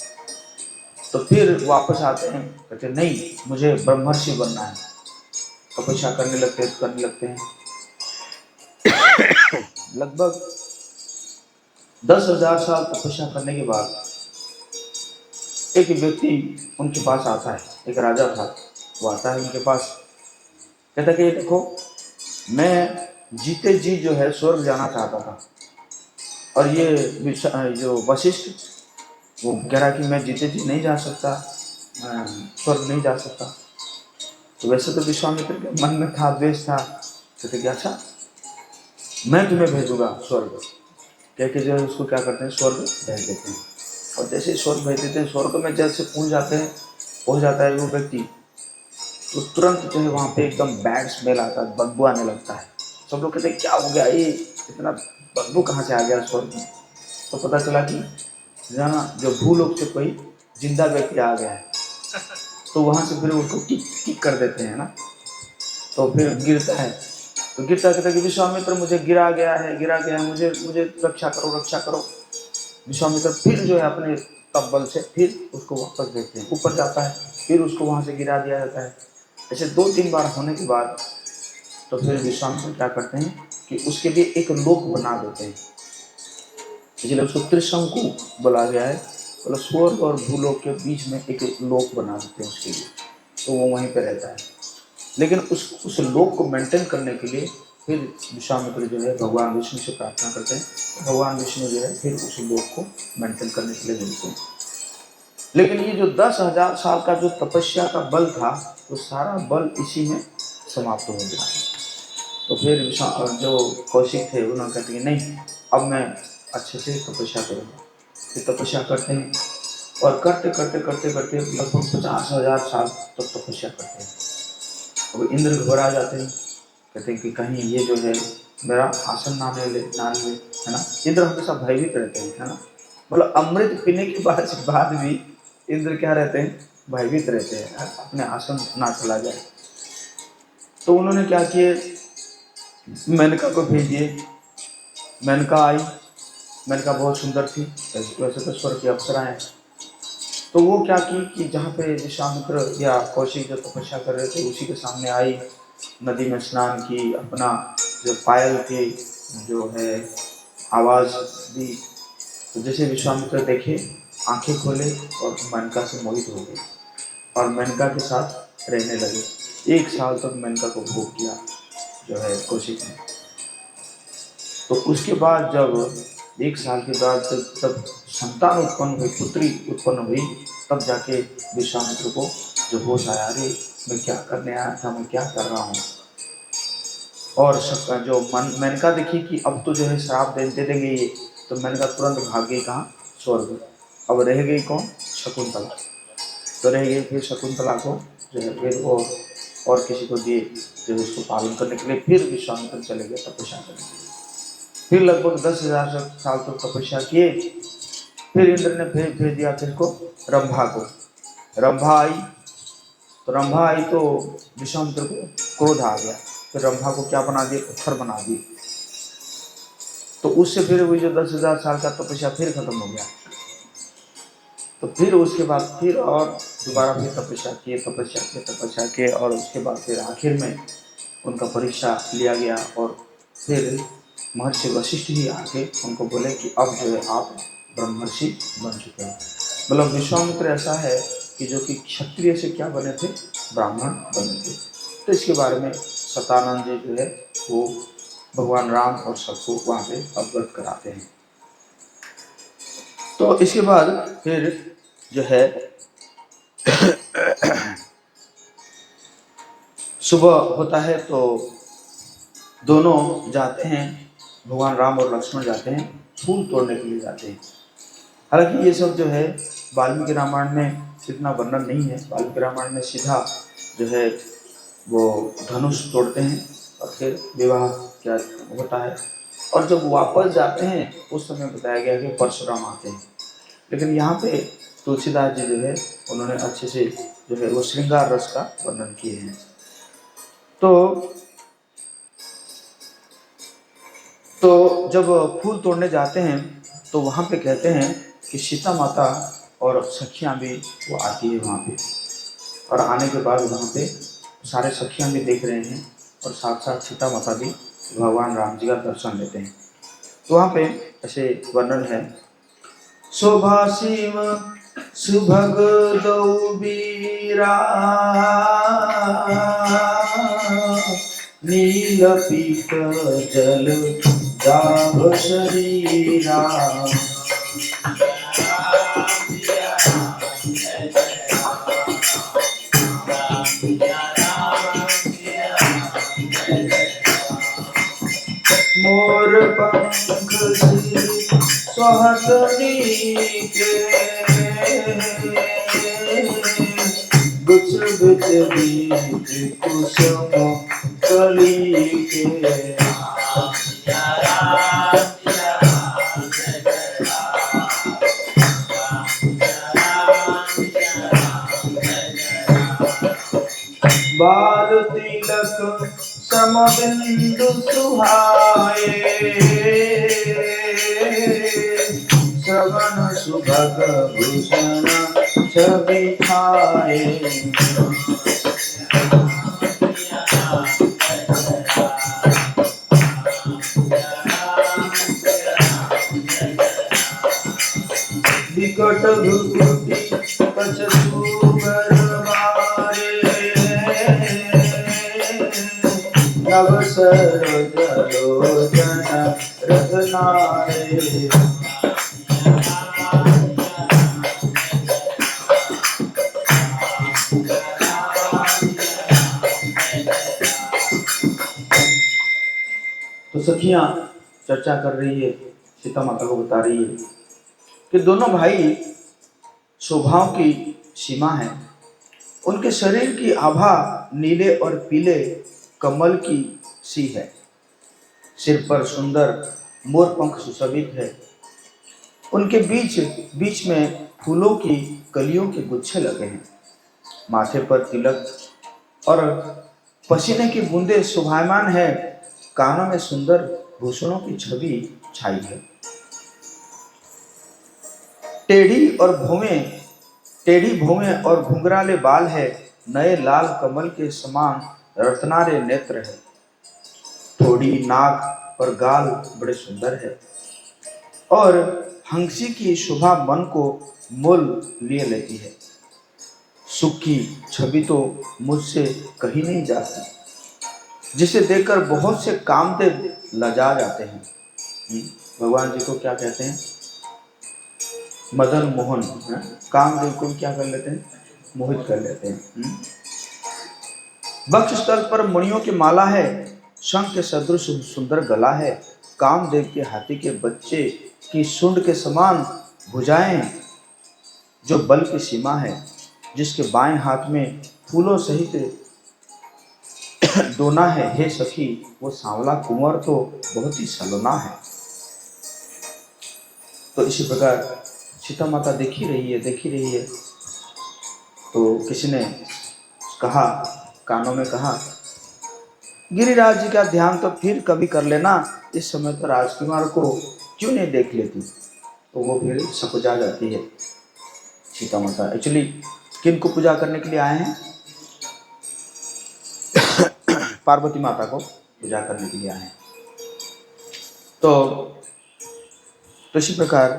तो फिर वापस आते हैं, कहते नहीं, मुझे ब्रह्मर्षि बनना है। तपस्या करने लगते हैं। लगभग 10,000 साल तपस्या करने के बाद एक व्यक्ति उनके पास आता है, एक राजा था, वो आता है उनके पास, कहता है कि देखो, मैं जीते जी जो है स्वर्ग जाना चाहता था और ये जो वशिष्ठ वो कह रहा कि मैं जीते जी नहीं जा सकता, स्वर्ग नहीं जा सकता। तो वैसे तो विश्वामित्र के मन में था, द्वेष था। कहते कि अच्छा, मैं तुम्हें भेजूंगा स्वर्ग, कह के जो है उसको क्या करते हैं, स्वर्ग भेज देते हैं। और जैसे स्वर्ग भेज देते हैं, स्वर्ग में जैसे पहुँच जाता है वो व्यक्ति, तो तुरंत जो है वहाँ पे एकदम बैड स्मेल आता है, बदबू आने लगता है। सब लोग कहते हैं क्या हो गया, ये इतना बदबू कहाँ से आ गया स्वर्ग में। तो पता चला कि जो भूलोक से कोई जिंदा व्यक्ति आ गया है। तो वहाँ से फिर उसको किक कर देते हैं ना, तो फिर गिरता है। तो गिरता कहता है कि विश्वामित्र मुझे गिरा गया है, मुझे रक्षा करो। विश्वामित्र फिर जो है अपने तप बल से फिर उसको वापस भेजते हैं, ऊपर जाता है, फिर उसको वहाँ से गिरा दिया जाता है। ऐसे 2-3 बार होने के बाद तो फिर विश्वामित्र क्या करते हैं कि उसके लिए एक लोक बना देते हैं, इसलिए उसको त्रिशंकु बोला गया है। मतलब स्वर्ग और भूलोक के बीच में एक लोक बना देते हैं उसके लिए, तो वो वहीं पे रहता है। लेकिन उस लोक को मेंटेन करने के लिए फिर विश्वामित्र जो है भगवान विष्णु से प्रार्थना करते हैं, तो भगवान विष्णु जो है फिर उस लोक को मेंटेन करने के लिए मिलते हैं। लेकिन ये जो 10,000 साल का जो तपस्या का बल था, वो सारा बल इसी में समाप्त हो गया। तो फिर जो कौशिक थे उन्होंने कहते कि नहीं, अब मैं अच्छे से तपस्या करूँगा। फिर तपस्या करते हैं और करते लगभग 50,000 साल तक तपस्या करते हैं। अब इंद्र घबरा जाते हैं, कहते हैं कि कहीं ये जो है मेरा आसन ना ले, है ना। इंद्र हमेशा भयभीत रहते हैं, है ना। मतलब अमृत पीने के बाद भी इंद्र क्या रहते हैं, भयभीत रहते हैं, अपने आसन ना चला जाए। तो उन्होंने क्या किए, मेनका को भेज दिए। मेनका आई, मेनका बहुत सुंदर थी, वैसे तो स्वर्ग की अप्सरा है। तो वो क्या की कि जहाँ पे विश्वामित्र या कौशिक जो तपस्या कर रहे थे उसी के सामने आई, नदी में स्नान की, अपना जो पायल की जो है आवाज़ दी। तो जैसे विश्वामित्र देखे, आंखें खोले और मेनका से मोहित हो गए और मेनका के साथ रहने लगे। 1 साल तक मेनका को भोग किया जो है कौशिक ने। तो उसके बाद जब 1 साल के बाद जब संतान उत्पन्न हुई, पुत्री उत्पन्न हुई, तब जाके विश्वामित्र को जो होश आया, अरे मैं क्या करने आया था, मैं क्या कर रहा हूँ। और जो मेनका देखी कि अब तो जो है श्राप दे देंगे ये, तो मेनका तुरंत भाग गई कहाँ, स्वर्ग। अब रह गई कौन, शकुंतला। तो रह गई फिर शकुंतला को जो है फिर और किसी को दिए जो उसको पालन करने के लिए। फिर विश्वामित्र चले गए तपस्या करने के लिए। फिर लगभग 10,000 साल तक तपस्या किए। फिर इंद्र ने भेज दिया किसको, रंभा को। रंभा आई, तो रंभा आई तो विश्वामित्र को क्रोध आ गया। फिर रंभा को क्या बना दिए, पत्थर बना दिए। तो उससे फिर वही जो 10,000 साल का तपस्या फिर खत्म हो गया। तो फिर उसके बाद फिर और दोबारा फिर तपस्या किए और उसके बाद फिर आखिर में उनका परीक्षा लिया गया। और फिर महर्षि वशिष्ठ ही आके उनको बोले कि अब जो है आप ब्रह्मर्षि बन चुके हैं। मतलब विश्वामित्र ऐसा है कि जो कि क्षत्रिय से क्या बने थे, ब्राह्मण बने थे। तो इसके बारे में सतानंद जी जो है वो भगवान राम और सबको वहाँ पे अवगत कराते हैं। तो इसके बाद फिर जो है सुबह होता है तो दोनों जाते हैं, भगवान राम और लक्ष्मण जाते हैं, फूल तोड़ने के लिए जाते हैं। हालांकि ये सब जो है वाल्मीकि रामायण में इतना वर्णन नहीं है। वाल्मीकि रामायण में सीधा जो है वो धनुष तोड़ते हैं और फिर विवाह क्या होता है। और जब वापस जाते हैं उस समय बताया गया कि परशुराम आते हैं। लेकिन यहाँ पे तुलसीदास जी जो है उन्होंने अच्छे से जो है वो श्रृंगार रस का वर्णन किए हैं। तो जब फूल तोड़ने जाते हैं तो वहाँ पे कहते हैं कि सीता माता और सखियाँ भी वो आती है वहाँ पे। और आने के बाद वहाँ पे सारे सखियाँ भी देख रहे हैं और साथ साथ सीता माता भी भगवान राम जी का दर्शन लेते हैं। तो वहाँ पे ऐसे वर्णन है, शोभा सीम सुभग दौ बीरा नील पीत जल दाभ शरीरा। मोर पंख सोहत नीके गुच गुच बीच कुसुम कली के। बाल तिलक समबिंदु सुहाए श्रवण सुभग भूषण छवि छाए। विकट भ्रुकुटी कछुबर मारे नव सरोज लोचन रत्नारे। तो सखियां चर्चा कर रही है, सीता माता को बता रही है कि दोनों भाई शोभाओं की सीमा है। उनके शरीर की आभा नीले और पीले कमल की सी है। सिर पर सुंदर मोर पंख सुशोभित है। उनके बीच बीच में फूलों की कलियों के गुच्छे लगे हैं। माथे पर तिलक और पसीने की बूंदें शोभायमान है। कानों में सुंदर भूषणों की छवि छाई है। टेढ़ी भौवें और घुंघराले बाल है। नए लाल कमल के समान रत्नारे नेत्र है। थोड़ी नाक और गाल बड़े सुंदर है और हंसी की शोभा मन को मोल लिए लेती है। सुख की छवि तो मुझसे कही नहीं जाती, जिसे देखकर बहुत से कामदेव लजा जाते हैं। भगवान जी को क्या कहते हैं, मदन मोहन। कामदेव को क्या कर लेते हैं, मोहित कर लेते हैं। वक्ष स्थल पर मणियों की माला है। शंख के सदृश सुंदर गला है, कामदेव के हाथी के बच्चे की सूंड के समान भुजाएं, जो बल की सीमा है, जिसके बाएं हाथ में फूलों सहित दोना है। हे सखी, वो सांवला कुंवर तो बहुत ही सलोना है। तो इसी प्रकार सीता माता देखी रही है। तो किसी ने कहा, कानों में कहा, गिरिराज जी का ध्यान तो फिर कभी कर लेना, इस समय तो राजकुमार को क्यों नहीं देख लेती। तो वो फिर सकुचा जाती है सीता माता। एक्चुअली किन को पूजा करने के लिए आए हैं? पार्वती माता को पूजा करने के लिए आए हैं। तो इसी प्रकार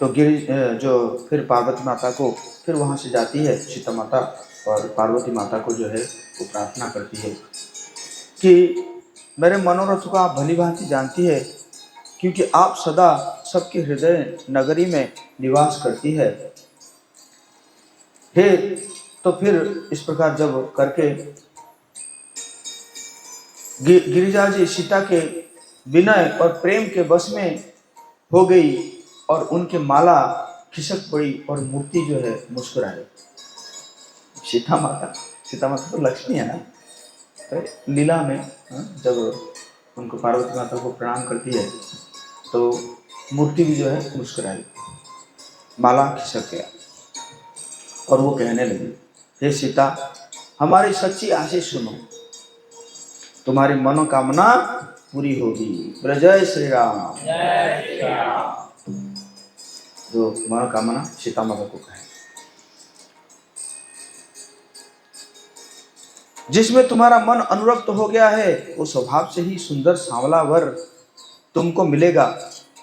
तो जो फिर पार्वती माता को फिर वहाँ से जाती है सीता माता, और पार्वती माता को जो है वो प्रार्थना करती है कि मेरे मनोरथ को आप भली भांति जानती है, क्योंकि आप सदा सबके हृदय नगरी में निवास करती है। हे, तो फिर इस प्रकार जब करके गिरिजा जी सीता के विनय और प्रेम के वश में हो गई, और उनके माला खिसक पड़ी और मूर्ति जो है मुस्कुराई। सीता माता तो लक्ष्मी है ना, लीला में जब उनको पार्वती माता को प्रणाम करती है तो मूर्ति भी जो है मुस्कुराई, माला खिसक गया, और वो कहने लगी, हे सीता, हमारी सच्ची आशीष सुनो, तुम्हारी मनोकामना पूरी होगी। जय श्री राम। जो मनोकामना सीता माता को कहे, जिसमें तुम्हारा मन अनुरक्त हो गया है, वो स्वभाव से ही सुंदर सांवला वर तुमको मिलेगा।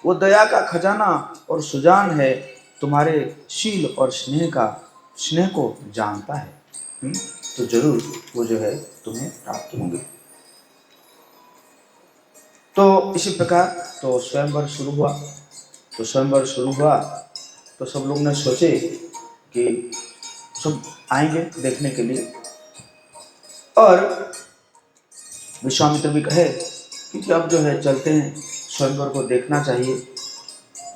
वो दया का खजाना और सुजान है, तुम्हारे शील और स्नेह को जानता है। तो जरूर वो जो है तुम्हें प्राप्त होंगे। तो इसी प्रकार तो स्वयंवर शुरू हुआ। तो सब लोग ने सोचे कि सब आएंगे देखने के लिए, और विश्वामित्र भी कहे कि अब जो है चलते हैं, स्वयंवर को देखना चाहिए,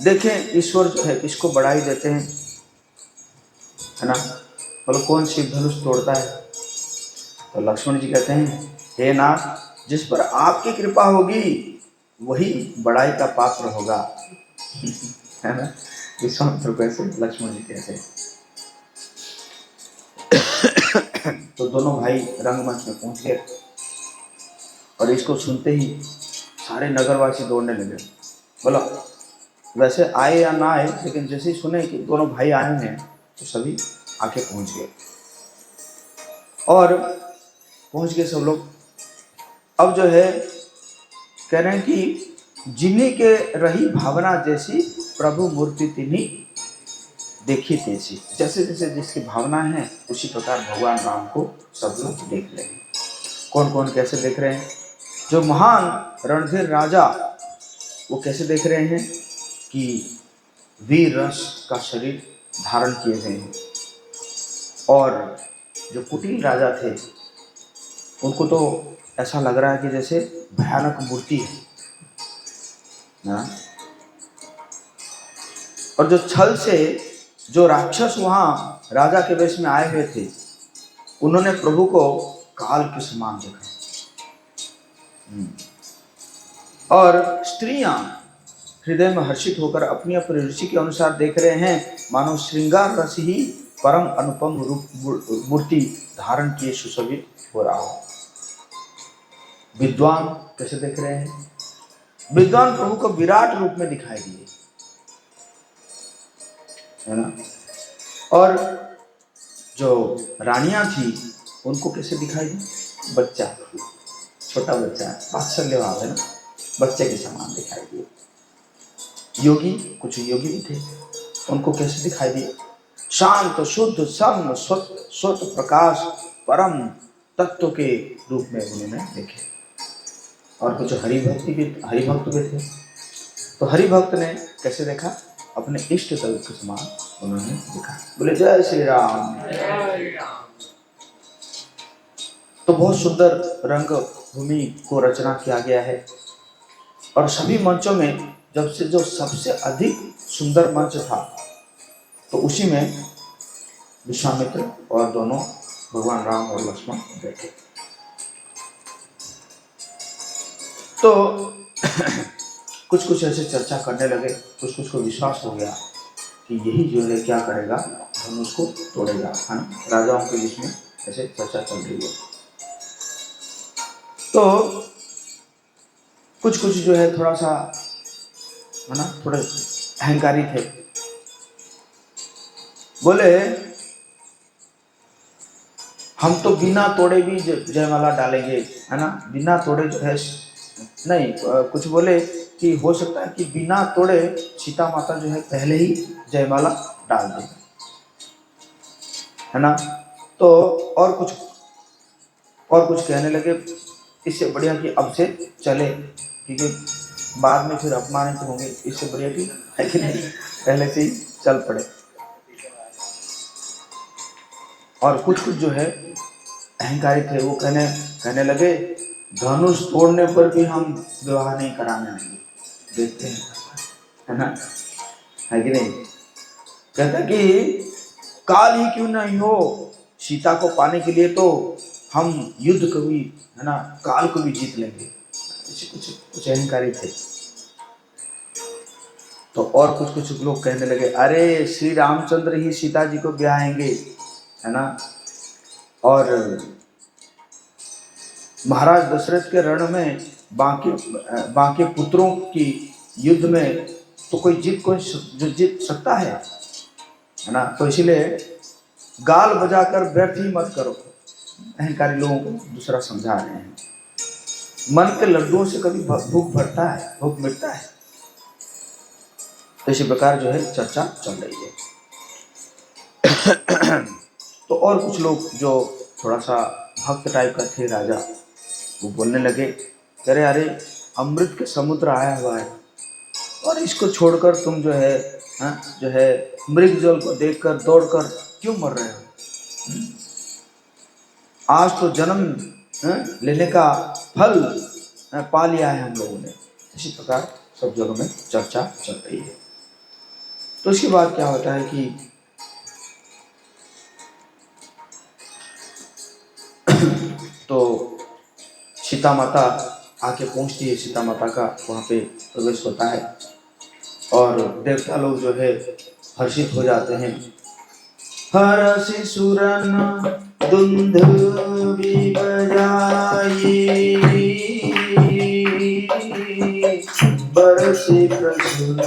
देखें ईश्वर जो है किसको बढ़ाई देते हैं, है ना। बोलो कौन शिव धनुष तोड़ता है? तो लक्ष्मण जी कहते हैं, हे नाथ, जिस पर आपकी कृपा होगी वही बढ़ाई का पात्र होगा, है ना। विश्वामित्र कैसे लक्ष्मण जी कहते हैं। तो दोनों भाई रंगमंच में पहुंच गए, और इसको सुनते ही सारे नगरवासी दौड़ने लगे। बोला वैसे आए या ना आए, लेकिन जैसे ही सुने कि दोनों भाई आए हैं तो सभी आके पहुंच गए, और पहुंच गए सब लोग। अब जो है कह रहे हैं कि जिन्हीं के रही भावना जैसी, प्रभु मूर्ति तिन्हीं देखी तैसी। जैसे जैसे जिसकी भावना है उसी प्रकार भगवान राम को सब लोग देख रहे हैं। कौन कौन कैसे देख रहे हैं? जो महान रणधीर राजा, वो कैसे देख रहे हैं कि वीर रस का शरीर धारण किए हुए हैं, और जो कुटिल राजा थे उनको तो ऐसा लग रहा है कि जैसे भयानक मूर्ति है ना। और जो छल से जो राक्षस वहाँ राजा के वेश में आए हुए थे, उन्होंने प्रभु को काल के समान देखा। और स्त्रियां हृदय में हर्षित होकर अपनी अपनी रुचि के अनुसार देख रहे हैं, मानो श्रृंगार रस ही परम अनुपम रूप मूर्ति धारण किए सुशोभित हो रहा हो। विद्वान कैसे देख रहे हैं? विद्वान प्रभु को विराट रूप में दिखाई दिए, है ना। और जो रानियां थी उनको कैसे दिखाई दी? बच्चा, छोटा बच्चा, वात्सल्य भाव है ना, बच्चे के समान दिखाई दिए। योगी, कुछ योगी भी थे, उनको कैसे दिखाई दिए? शांत शुद्ध सम स्वत प्रकाश परम तत्व के रूप में उन्होंने देखे। और कुछ हरिभक्त भी थे। तो हरिभक्त ने कैसे देखा? अपने इष्ट देव के समान उन्होंने देखा। बोले जय श्री राम। तो बहुत सुंदर रंग भूमि को रचना किया गया है। और सभी मंचों में जब से जो सबसे अधिक सुंदर मंच था तो उसी में विश्वामित्र और दोनों भगवान राम और लक्ष्मण बैठे। तो कुछ कुछ ऐसे चर्चा करने लगे, कुछ कुछ को विश्वास हो गया कि यही जो है क्या करेगा, धनुष को तोड़ेगा, है ना। राजाओं के बीच में ऐसे चर्चा चल रही है। तो कुछ कुछ जो है थोड़ा सा, है ना, थोड़े अहंकारी थे। बोले हम तो बिना तोड़े भी जयमाला डालेंगे, है ना, बिना तोड़े जो है नहीं। कुछ बोले कि हो सकता है कि बिना तोड़े सीता माता जो है पहले ही जयमाला डाल दे, है ना। तो और कुछ कहने लगे, इससे बढ़िया कि अब से चले, क्योंकि बाद में फिर अपमानित होंगे, इससे बढ़िया कि है कि नहीं, पहले से ही चल पड़े। और कुछ जो है अहंकारी थे, वो कहने लगे धनुष तोड़ने पर भी हम विवाह नहीं कराने आएंगे, देखते हैं, है ना, है कि नहीं। कहता कि काल ही क्यों नहीं हो, सीता को पाने के लिए तो हम युद्ध को भी, है ना, काल को भी जीत लेंगे। कुछ अहंकारी थे। तो और कुछ लोग कहने लगे अरे श्री रामचंद्र ही सीता जी को ब्याहेंगे, है ना, और महाराज दशरथ के रण में बाकी पुत्रों की युद्ध में तो कोई जीत सकता है ना। तो इसलिए गाल बजाकर व्यर्थ ही मत करो। अहंकारी लोगों को दूसरा समझा रहे हैं, मन के लड्डुओं से कभी भूख भरता है, भूख मिटता है। तो इसी प्रकार जो है चर्चा चल रही है। तो और कुछ लोग जो थोड़ा सा भक्त टाइप का थे राजा, वो बोलने लगे अरे अमृत के समुद्र आया हुआ है और इसको छोड़कर तुम जो है मृग जल को देखकर दौड़कर क्यों मर रहे हो। आज तो जन्म लेने का फल पा लिया है हम लोगों ने। इसी प्रकार सब जगहों में चर्चा चल रही है। तो इसके बाद क्या होता है कि तो सीता माता आके पहुंचती है, सीता माता का वहाँ पे प्रवेश होता है और देवता लोग जो है हर्षित हो जाते हैं। हर्षि सुरन दुंदुभि बजाई, बरसी प्रसन्न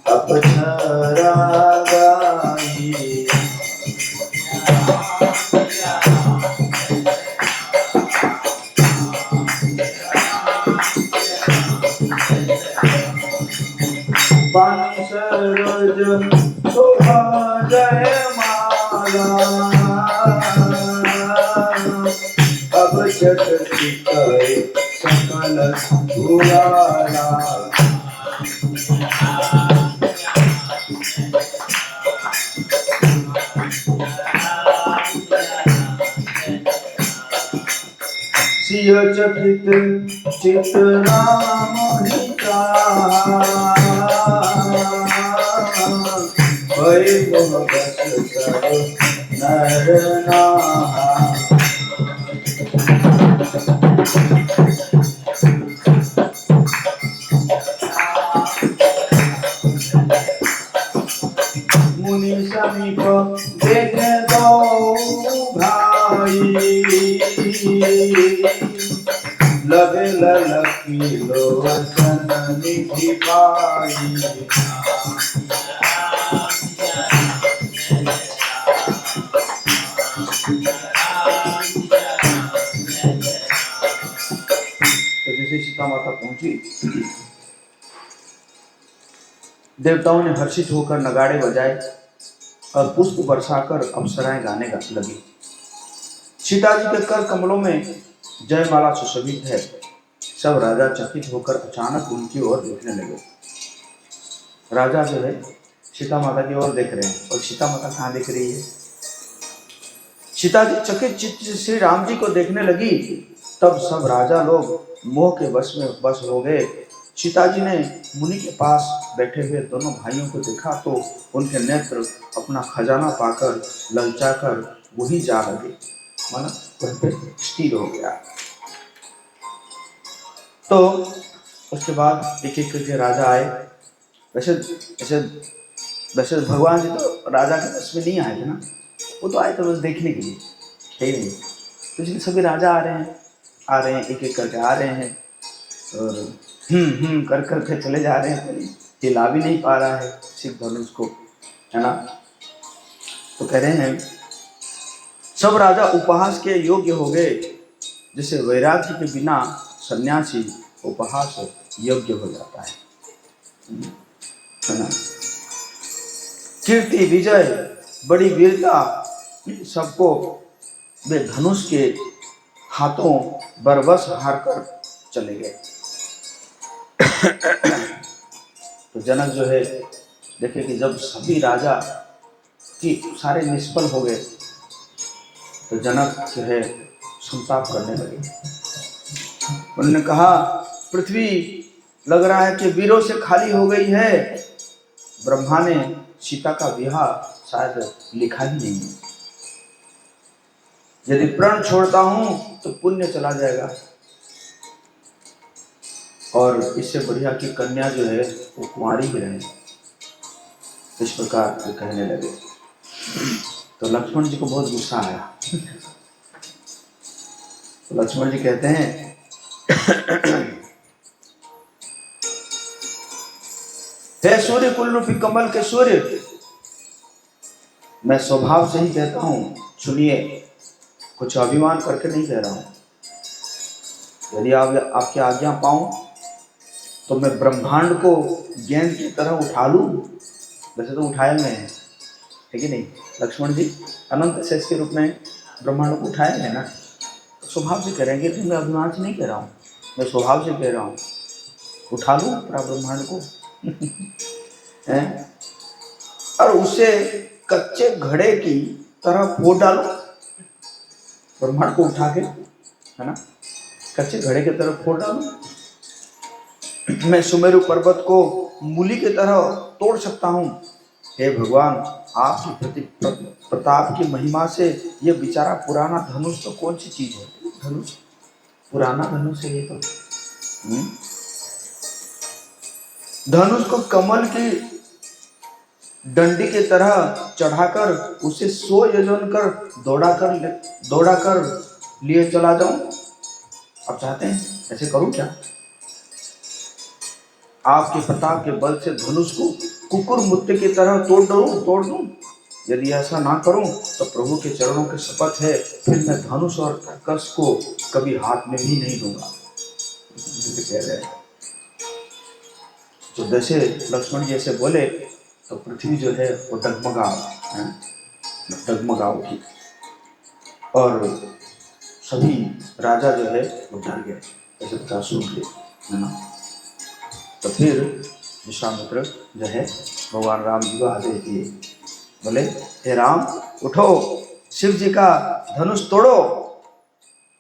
अपछरा गाई। पानी सरोज शोभा जय माला, अब जट चितय सकल उजाला। सिय चकित चित राम हिता, भय मोहबस सब नर नाहा। मुनि समीप देखे दो भाई, लगे ललकी लोचन निधि पाई। तो जैसे सीता माता पहुंची, देवताओं ने हर्षित होकर नगाड़े बजाए और पुष्प बरसाकर अप्सराएं गाने लगी। सीता जी के कर कमलों में जयमाला सुशोभित है। सब राजा चकित होकर अचानक उनकी ओर देखने लगे। राजा जो है सीता माता की ओर देख रहे हैं और सीता माता कहाँ देख रही है। सीता जी चकित चित्त से श्री राम जी को देखने लगी तब सब राजा लोग मोह के वश में बस हो गए। सीता जी ने मुनि के पास बैठे हुए दोनों भाइयों को देखा तो उनके नेत्र अपना खजाना पाकर ललचाकर वही जा लगे, माना वहीं पे स्थिर हो गया। तो उसके बाद एक एक करके राजा आए। वैसे वैसे वैसे भगवान जी तो राजा के बस में नहीं आए थे ना, वो तो आए थे बस देखने के लिए, है नहीं। तो इसलिए सभी राजा आ रहे हैं एक एक करके आ रहे हैं और कर के चले जा रहे हैं, कोई हिला भी नहीं पा रहा है सिख धनुष को, है ना। तो कह रहे हैं सब राजा उपहास के योग्य हो गए, जैसे वैराग्य के बिना सन्यासी उपहास योग्य हो जाता है ना। कीर्ति विजय बड़ी वीरता सबको वे धनुष के हाथों बरबस हार कर चले गए। तो जनक जो है देखे कि जब सभी राजा की सारे निष्फल हो गए तो जनक जो है संताप करने लगे। उन्होंने कहा पृथ्वी लग रहा है कि वीरों से खाली हो गई है। ब्रह्मा ने सीता का विवाह शायद लिखा ही नहीं है। यदि प्राण छोड़ता हूं तो पुण्य चला जाएगा और इससे बढ़िया की कन्या जो है वो कुंवारी ही रहे। इस प्रकार वे कहने लगे। तो लक्ष्मण जी को बहुत गुस्सा आया। तो लक्ष्मण जी कहते हैं हे सूर्य कुल रूपी कमल के सूर्य, मैं स्वभाव से ही कहता हूं, सुनिए, कुछ अभिमान करके नहीं कह रहा हूं। यदि आपकी आज्ञा पाऊं तो मैं ब्रह्मांड को गेंद की तरह उठा लूं। वैसे तो उठाए हुए हैं, है कि नहीं। लक्ष्मण जी अनंत शेष के रूप में ब्रह्मांड को उठाए हैं ना। तो स्वभाव से कह रहे हैं कि मैं अभिमान से नहीं कह रहा हूँ, मैं स्वभाव से कह रहा हूँ, उठा लूं पूरा ब्रह्मांड को है और उसे कच्चे घड़े की तरह फोड़ डालो। ब्रह्मांड को उठा के, है ना, कच्चे घड़े की तरह फोड़ डालो। मैं सुमेरु पर्वत को मूली की तरह तोड़ सकता हूँ। हे भगवान, आपकी प्रताप की महिमा से ये बेचारा पुराना धनुष तो कौन सी चीज है। धनुष पुराना धनुष है ये तो। धनुष को कमल की डंडी की तरह चढ़ाकर उसे 100 योजन कर दौड़ा कर लिए चला जाऊं। आप चाहते हैं ऐसे करूं क्या? आपके प्रताप के बल से धनुष को कुकुर मुत्ते की तरह तोड़ दूं। यदि ऐसा ना करूं तो प्रभु के चरणों के शपथ है, फिर मैं धनुष और कर्कश को कभी हाथ में भी नहीं दूंगा। कह रहे हैं। तो जैसे लक्ष्मण जी ऐसे बोले तो पृथ्वी जो है वो डगमगा उठी और सभी राजा जो है वो डर गए, ऐसे बता सुन के, है ना। तो फिर विश्वामित्र जो है भगवान राम जी को आदेश दिए, बोले हे राम उठो, शिव जी का धनुष तोड़ो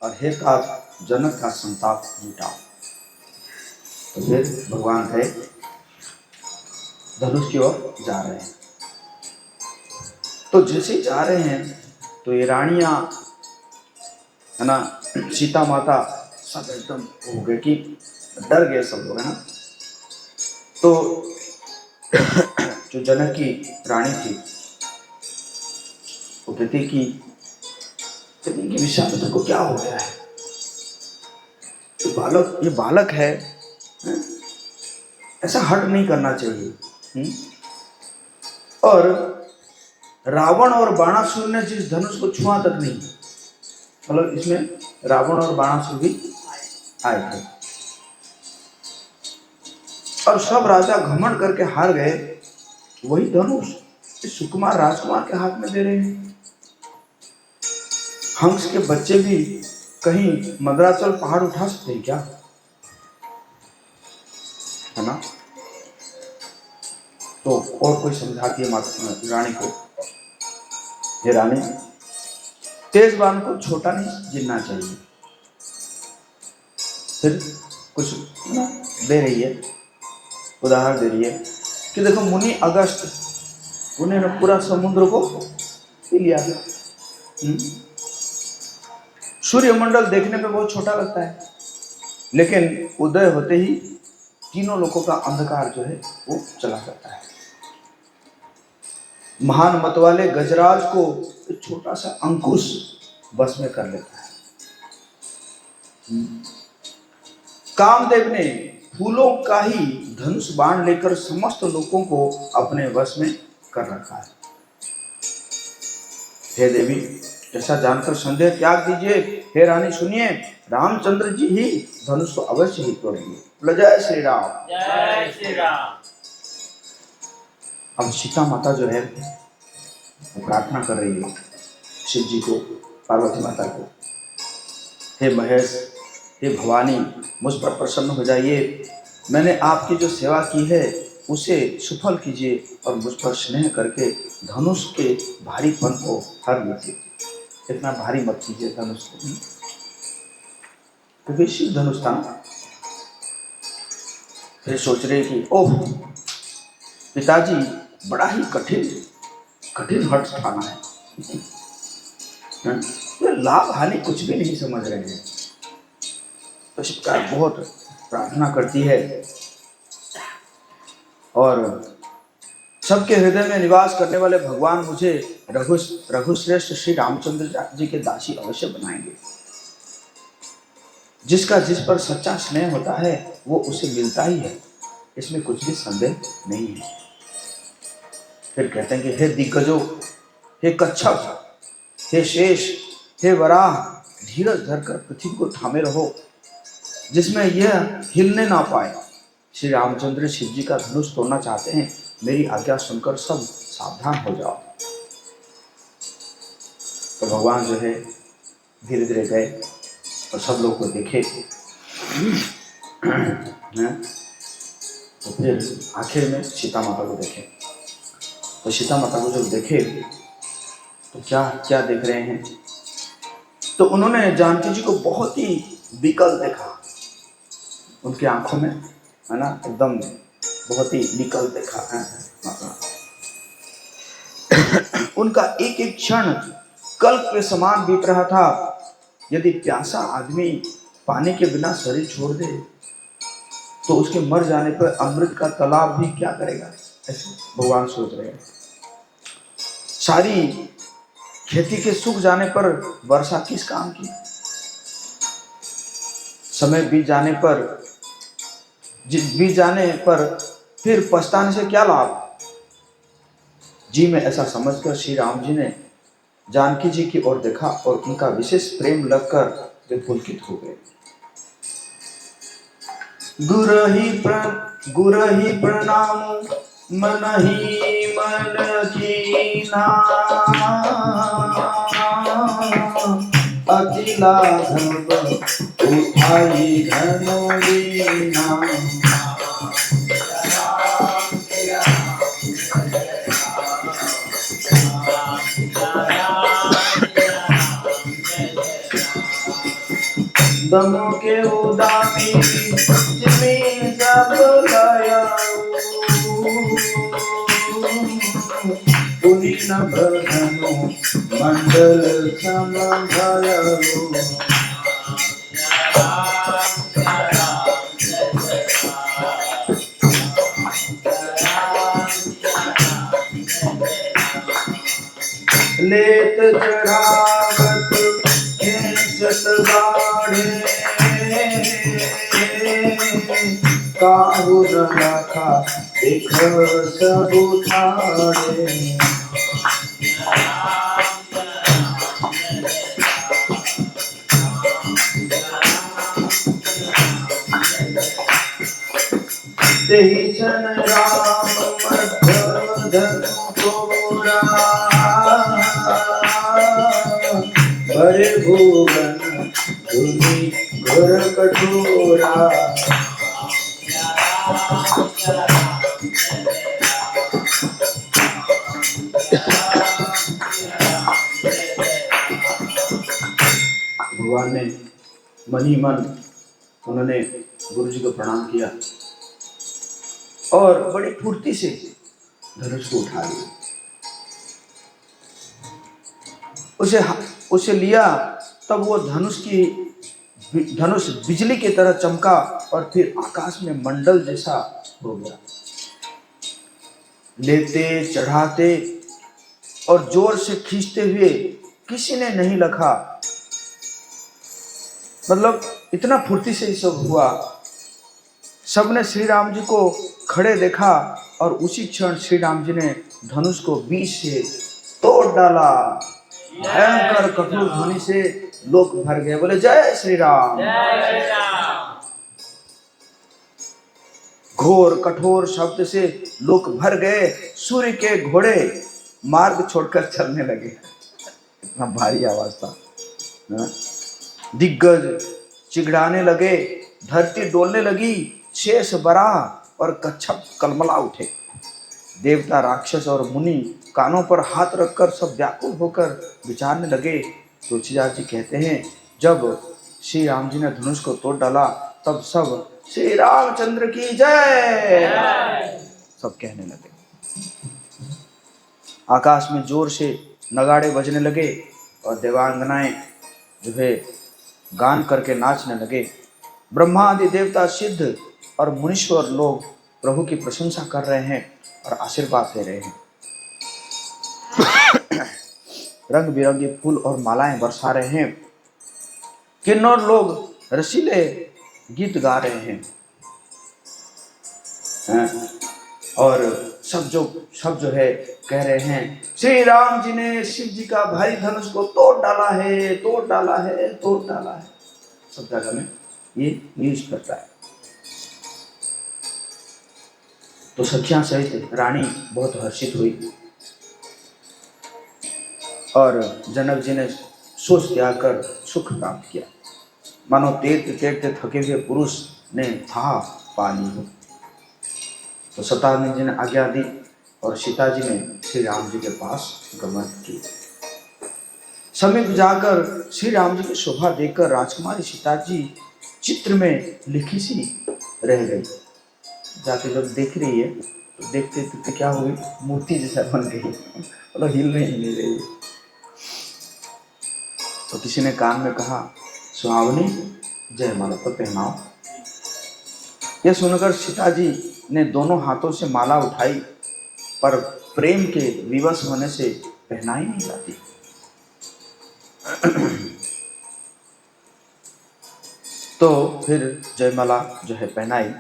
और हे का जनक का संताप मिटाओ। तो फिर भगवान गए धनुष की ओर जा रहे हैं। तो जैसे जा रहे हैं तो ये रानियां, है ना, सीता माता सब एकदम हो गए कि डर गए सब लोग, है ना। तो जो जनक की रानी थी वो कहती कि विश्वामित्र को क्या हो गया है, ये बालक है, ऐसा हट नहीं करना चाहिए। और रावण और बाणासुर ने जिस धनुष को छुआ तक नहीं, मतलब इसमें रावण और बाणासुर भी आए थे और सब राजा घमंड करके हार गए। वही धनुष इस सुकुमार राजकुमार के हाथ में दे रहे हैं। हंस के बच्चे भी कहीं मद्राचल पहाड़ उठा सकते हैं क्या, है ना। तो और कोई समझाती है रानी को, ये रानी तेज बाण को छोटा नहीं गिनना चाहिए, फिर कुछ दे रही है, उदाहरण दे रही है कि देखो मुनि अगस्त उन्होंने पूरा समुद्र को पी लिया। सूर्यमंडल देखने पे बहुत छोटा लगता है, लेकिन उदय होते ही तीनों लोगों का अंधकार जो है वो चला जाता है। महान मत वाले गजराज को एक छोटा सा अंकुश बस में कर लेता है। कामदेव ने फूलों का ही धनुष बाण लेकर समस्त लोगों को अपने वश में कर रखा है। हे देवी, ऐसा जानकर संदेह त्याग दीजिए। हे रानी सुनिए, रामचंद्र जी ही धनुष को अवश्य ही तोड़ेंगे। जय श्री राम। जय श्री राम। अब सीता माता जो है वो प्रार्थना कर रही है शिव जी को, पार्वती माता को, हे महेश, हे भवानी, मुझ पर प्रसन्न हो जाइए। मैंने आपकी जो सेवा की है उसे सफल कीजिए और मुझ पर स्नेह करके धनुष के भारीपन को हर लीजिए। इतना भारी मत कीजिए धनुष को, क्योंकि शिव धनुष था। फिर सोच रहे कि ओह पिताजी बड़ा ही कठिन हट उठाना है। तो लाभ हानि कुछ भी नहीं समझ रहे हैं। तो शिवकार बहुत प्रार्थना करती है और सबके हृदय में निवास करने वाले भगवान मुझे रघुश्रेष्ठ श्री रामचंद्र जी के दासी अवश्य बनाएंगे। जिसका जिस पर सच्चा स्नेह होता है वो उसे मिलता ही है, इसमें कुछ भी संदेह नहीं है। फिर कहते हैं कि हे दिग्गजों, हे कच्छप, हे शेष, हे वराह, धीरज धरकर पृथ्वी को थामे रहो, जिसमें यह हिलने ना पाए। श्री रामचंद्र शिव जी का धनुष तोड़ना चाहते हैं, मेरी आज्ञा सुनकर सब सावधान हो जाओ। तो भगवान जो है धीरे धीरे गए और सब लोग को देखे। तो फिर आखिर में सीता माता को देखे। तो सीता माता को जब देखे तो क्या देख रहे हैं, तो उन्होंने जानकी जी को बहुत ही विकल देखा। उनकी आंखों में है ना एकदम बहुत ही विकल देखा है। उनका एक एक क्षण कल्प के समान बीत रहा था। यदि प्यासा आदमी पानी के बिना शरीर छोड़ दे तो उसके मर जाने पर अमृत का तालाब भी क्या करेगा, ऐसे भगवान सोच रहे हैं। सारी खेती के सूख जाने पर वर्षा किस काम की, समय बीत जाने पर फिर पछताने से क्या लाभ। जी में ऐसा समझकर श्री राम जी ने जानकी जी की ओर देखा और उनका विशेष प्रेम लगकर वे पुलकित हो गए। गुरहि प्रणाम मनहि मन कीना, अकेला धर्म उठाई धनो लीना। दमों के उदामी जिसमें सब लाया, पुनि न बधनो मंडल समझाया। लेत चढ़ावत खींचत गाढ़े, काहू न रखा देख सब ठाड़े। तेहि क्षण राम मध्य धनु तोड़ा, बड़े भुवन धुनि घोर कठोरा। भगवान ने मन ही मन उन्होंने गुरु जी को प्रणाम किया और बड़ी फुर्ती से धनुष को उठा लिया। उसे लिया, तब वो धनुष बिजली की तरह चमका और फिर आकाश में मंडल जैसा हो गया। लेते चढ़ाते और जोर से खींचते हुए किसी ने नहीं रखा। मतलब इतना फुर्ती से सब हुआ। सबने श्री राम जी को खड़े देखा और उसी क्षण श्री राम जी ने धनुष को बीच से तोड़ डाला। भयंकर कठोर ध्वनि से लोग भर गए। बोले जय श्री राम। घोर कठोर शब्द से लोग भर गए। सूर्य के घोड़े मार्ग छोड़कर चलने लगे। इतना भारी आवाज था। दिग्गज चिगड़ाने लगे, धरती डोलने लगी, शेष बरा और कच्छप कलमला उठे। देवता, राक्षस और मुनि कानों पर हाथ रखकर सब व्याकुल होकर विचारने लगे। तुलसीदास जी कहते हैं, जब श्री राम जी ने धनुष को तोड़ डाला तब सब श्री रामचंद्र की जय सब कहने लगे। आकाश में जोर से नगाड़े बजने लगे और देवांगनाएं जो है गान करके नाचने लगे। ब्रह्मा आदि देवता, सिद्ध और मुनीश्वर लोग प्रभु की प्रशंसा कर रहे हैं और आशीर्वाद दे रहे हैं। रंग बिरंगे फूल और मालाएं बरसा रहे हैं। किन्नर लोग रसीले गीत गा रहे हैं। और सब जो है कह रहे हैं, श्री राम जी ने शिव जी का भारी धनुष को तोड़ डाला है, तोड़ डाला है, तोड़ डाला है। सब जगह में ये न्यूज करता है। तो सखियां सहित रानी बहुत हर्षित हुई और जनक जी ने सोच त्याग कर सुख प्राप्त किया। मानो तेरते तेरते थके हुए पुरुष ने था पा ली हो। तो शतानंद जी ने आज्ञा दी और सीता जी ने श्री राम जी के पास गमन की। समीप जाकर श्री राम जी की शोभा देखकर राजकुमारी सीता जी चित्र में लिखी सी रह गई। जाके जब देख रही है तो देखते देखते क्या हुई, मूर्ति जैसा बन गई, मतलब हिल नहीं रही। तो किसी ने कान में कहा, सुहावनी जयमाला तो पहनाओ। यह सुनकर सीता जी ने दोनों हाथों से माला उठाई, पर प्रेम के विवश होने से पहनाई नहीं जाती। तो फिर जयमाला जो है पहनाई।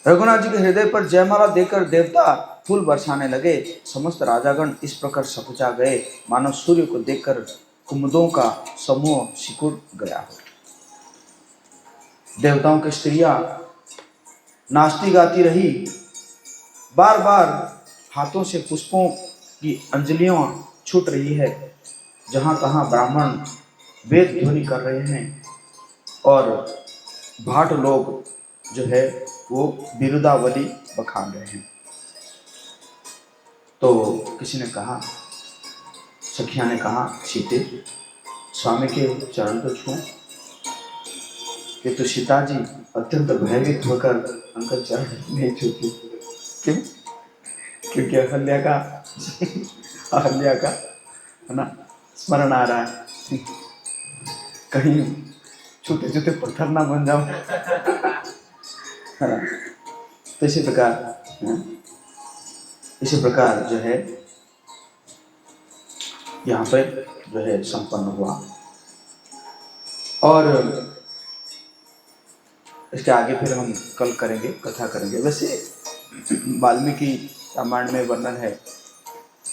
रघुनाथ जी के हृदय पर जयमाला देकर देवता फूल बरसाने लगे। समस्त राजागण इस प्रकार सकुचा गए मानो सूर्य को देखकर कुमुदों का समूह सिकुड़ गया हो। देवताओं की स्त्रियां नाचती गाती रही। बार बार हाथों से पुष्पों की अंजलियां छूट रही है। जहां तहां ब्राह्मण वेद ध्वनि कर रहे हैं और भाट लोग जो है वो बिरुदावली बखान रहे हैं। तो किसी ने कहा, सखिया ने कहा, सीते स्वामी के चरण तो छू। कि तो सीता जी अत्यंत भयभीत होकर उनका चरण नहीं छूती। क्यों? क्योंकि अहल्या का है ना स्मरण आ रहा है। कहीं छोटे छोटे पत्थर ना बन जाओ। तो इसी प्रकार जो है यहाँ पर जो है संपन्न हुआ। और इसके आगे फिर हम कल करेंगे, कथा करेंगे। वैसे वाल्मीकि रामायण में वर्णन है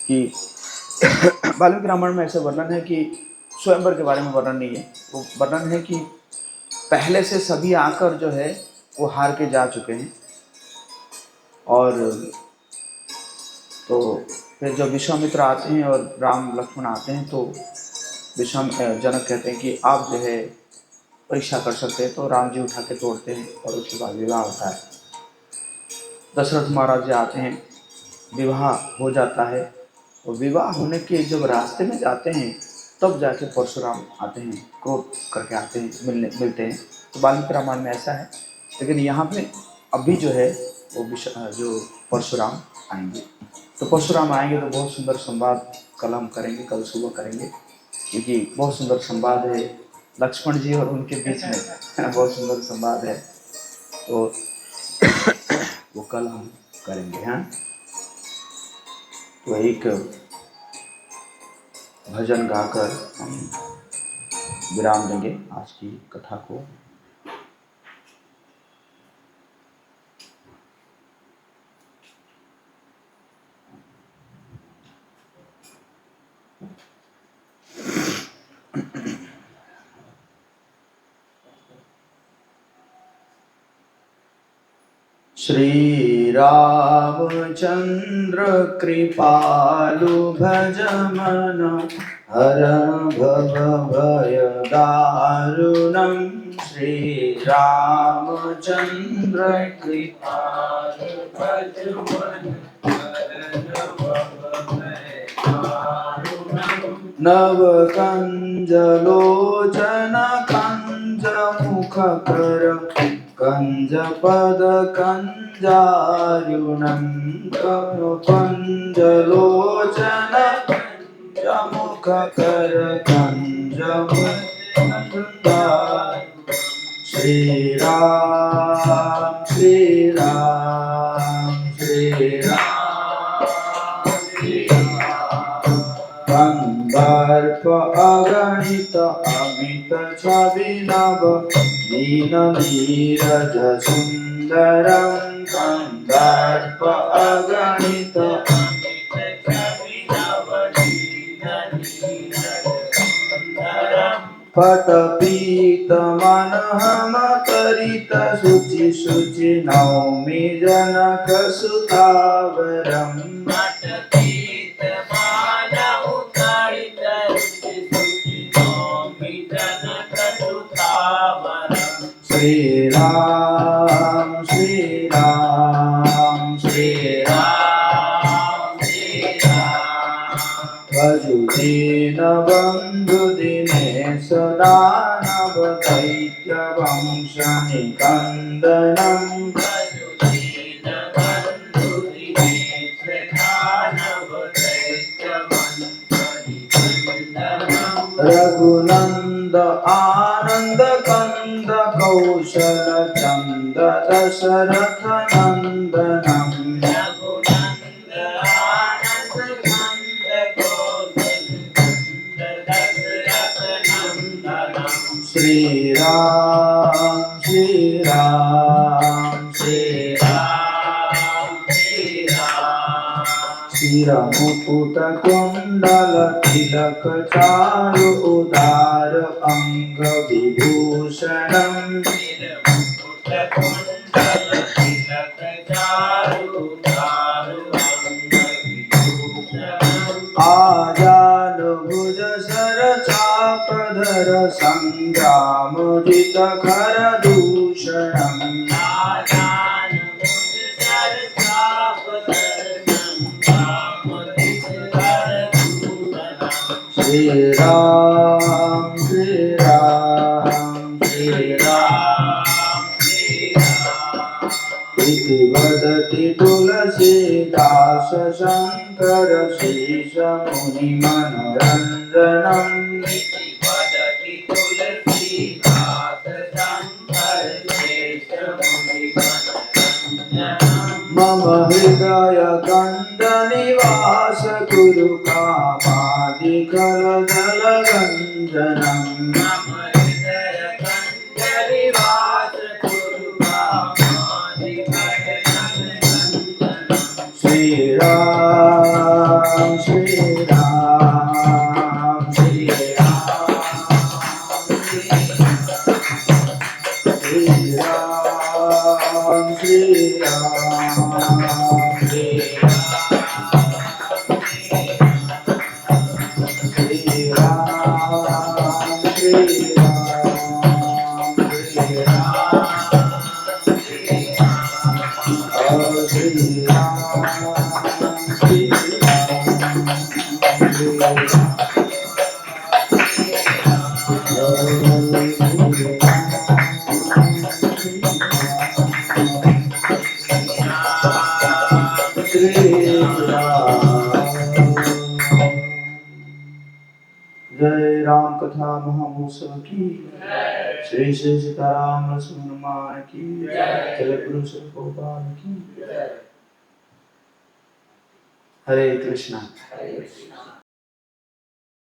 कि वाल्मीकि रामायण में ऐसा वर्णन है कि स्वयंवर के बारे में वर्णन नहीं है। वो वर्णन है कि पहले से सभी आकर जो है वो हार के जा चुके हैं। और तो फिर जब विश्वामित्र आते हैं और राम लक्ष्मण आते हैं तो जनक कहते हैं कि आप जो है परीक्षा कर सकते हैं। तो राम जी उठा के तोड़ते हैं और उसके बाद विवाह होता है। दशरथ महाराज जी आते हैं, विवाह हो जाता है। और विवाह होने के जब रास्ते में जाते हैं तब जाके परशुराम आते हैं, क्रोध करके आते हैं, मिलते हैं। तो वाल्मीकि रामायण में ऐसा है। लेकिन यहाँ पे अभी जो है वो जो परशुराम आएंगे, तो परशुराम आएंगे तो बहुत सुंदर संवाद कल हम करेंगे, कल सुबह करेंगे, क्योंकि बहुत सुंदर संवाद है लक्ष्मण जी और उनके बीच में बहुत सुंदर संवाद है, तो वो कल हम करेंगे। हाँ, तो एक भजन गाकर हम विराम देंगे आज की कथा को। श्री रामचंद्र कृपालु भज मन हरण भव भय दारुणं। श्री रामचंद्र कृपालु भज मन हरण भव भय दारुणं। नव कंज लोचन कंज मुख कर कंज पद कंजारुणं। कंज लोचन कंज मुख कर कंज श्री राम श्री राम श्री राम श्री राम। कंदर्प अगणित अमित छविनव दीन नीरज सुंदरं। कंदर्प अगणित अमित छविनव दीन नीरज सुंदरं। पटपीत मनहम तरित शुचि शुचि नौमि जनक सुतावरं। पटपीत मानव तरित शुचि शुचि नौमि जनक सुतावरं। श्री राम श्री राम श्री राम श्री राम। भजुदीन बंधु दिनेश दानव दैत्य वंश निकंदनं। भजुदीन बंधु दिनेश दानव दैत्य वंश निकंदनं। रघुनंद आनंद कंद कौशल चंद दशरथ नंदनं। रघुनंद आनंद कंद कौशल चंद दशरथ नंदनं। श्री राम श्री राम श्री राम श्री राम। शिरमुकुट कुंडल तिलक चारु उदार अंग विभूषणं। शिरमुकुट कुंडल तिलक चारु उदार अंग विभूषणं। आजान भुज सर चाप धर संग्राम जित खर दूषणं। आजान भुज सर चाप धर संग्राम जित खर दूषणं। श्री राम श्री राम श्री राम श्री राम। इति वदति तुलसीदास शंकर शेष मुनि मनोरंजनम्। इति वदति तुलसीदास शंकर शेष मुनि मनोरंजनम्। मम हृदय कंद निवास कुरु कामादि कलदल गंजनम्। मम हृदय कंद निवास कुरु कामादि कलदल गंजनम्। श्री राम श्री राम श्री राम श्री राम श्री राम श्री जय राम कथा महामहोत्सव की श्री श्री सीताराम लक्ष्मण हनुमान की जय गुरु श्री गोपाल की। हरे कृष्णा।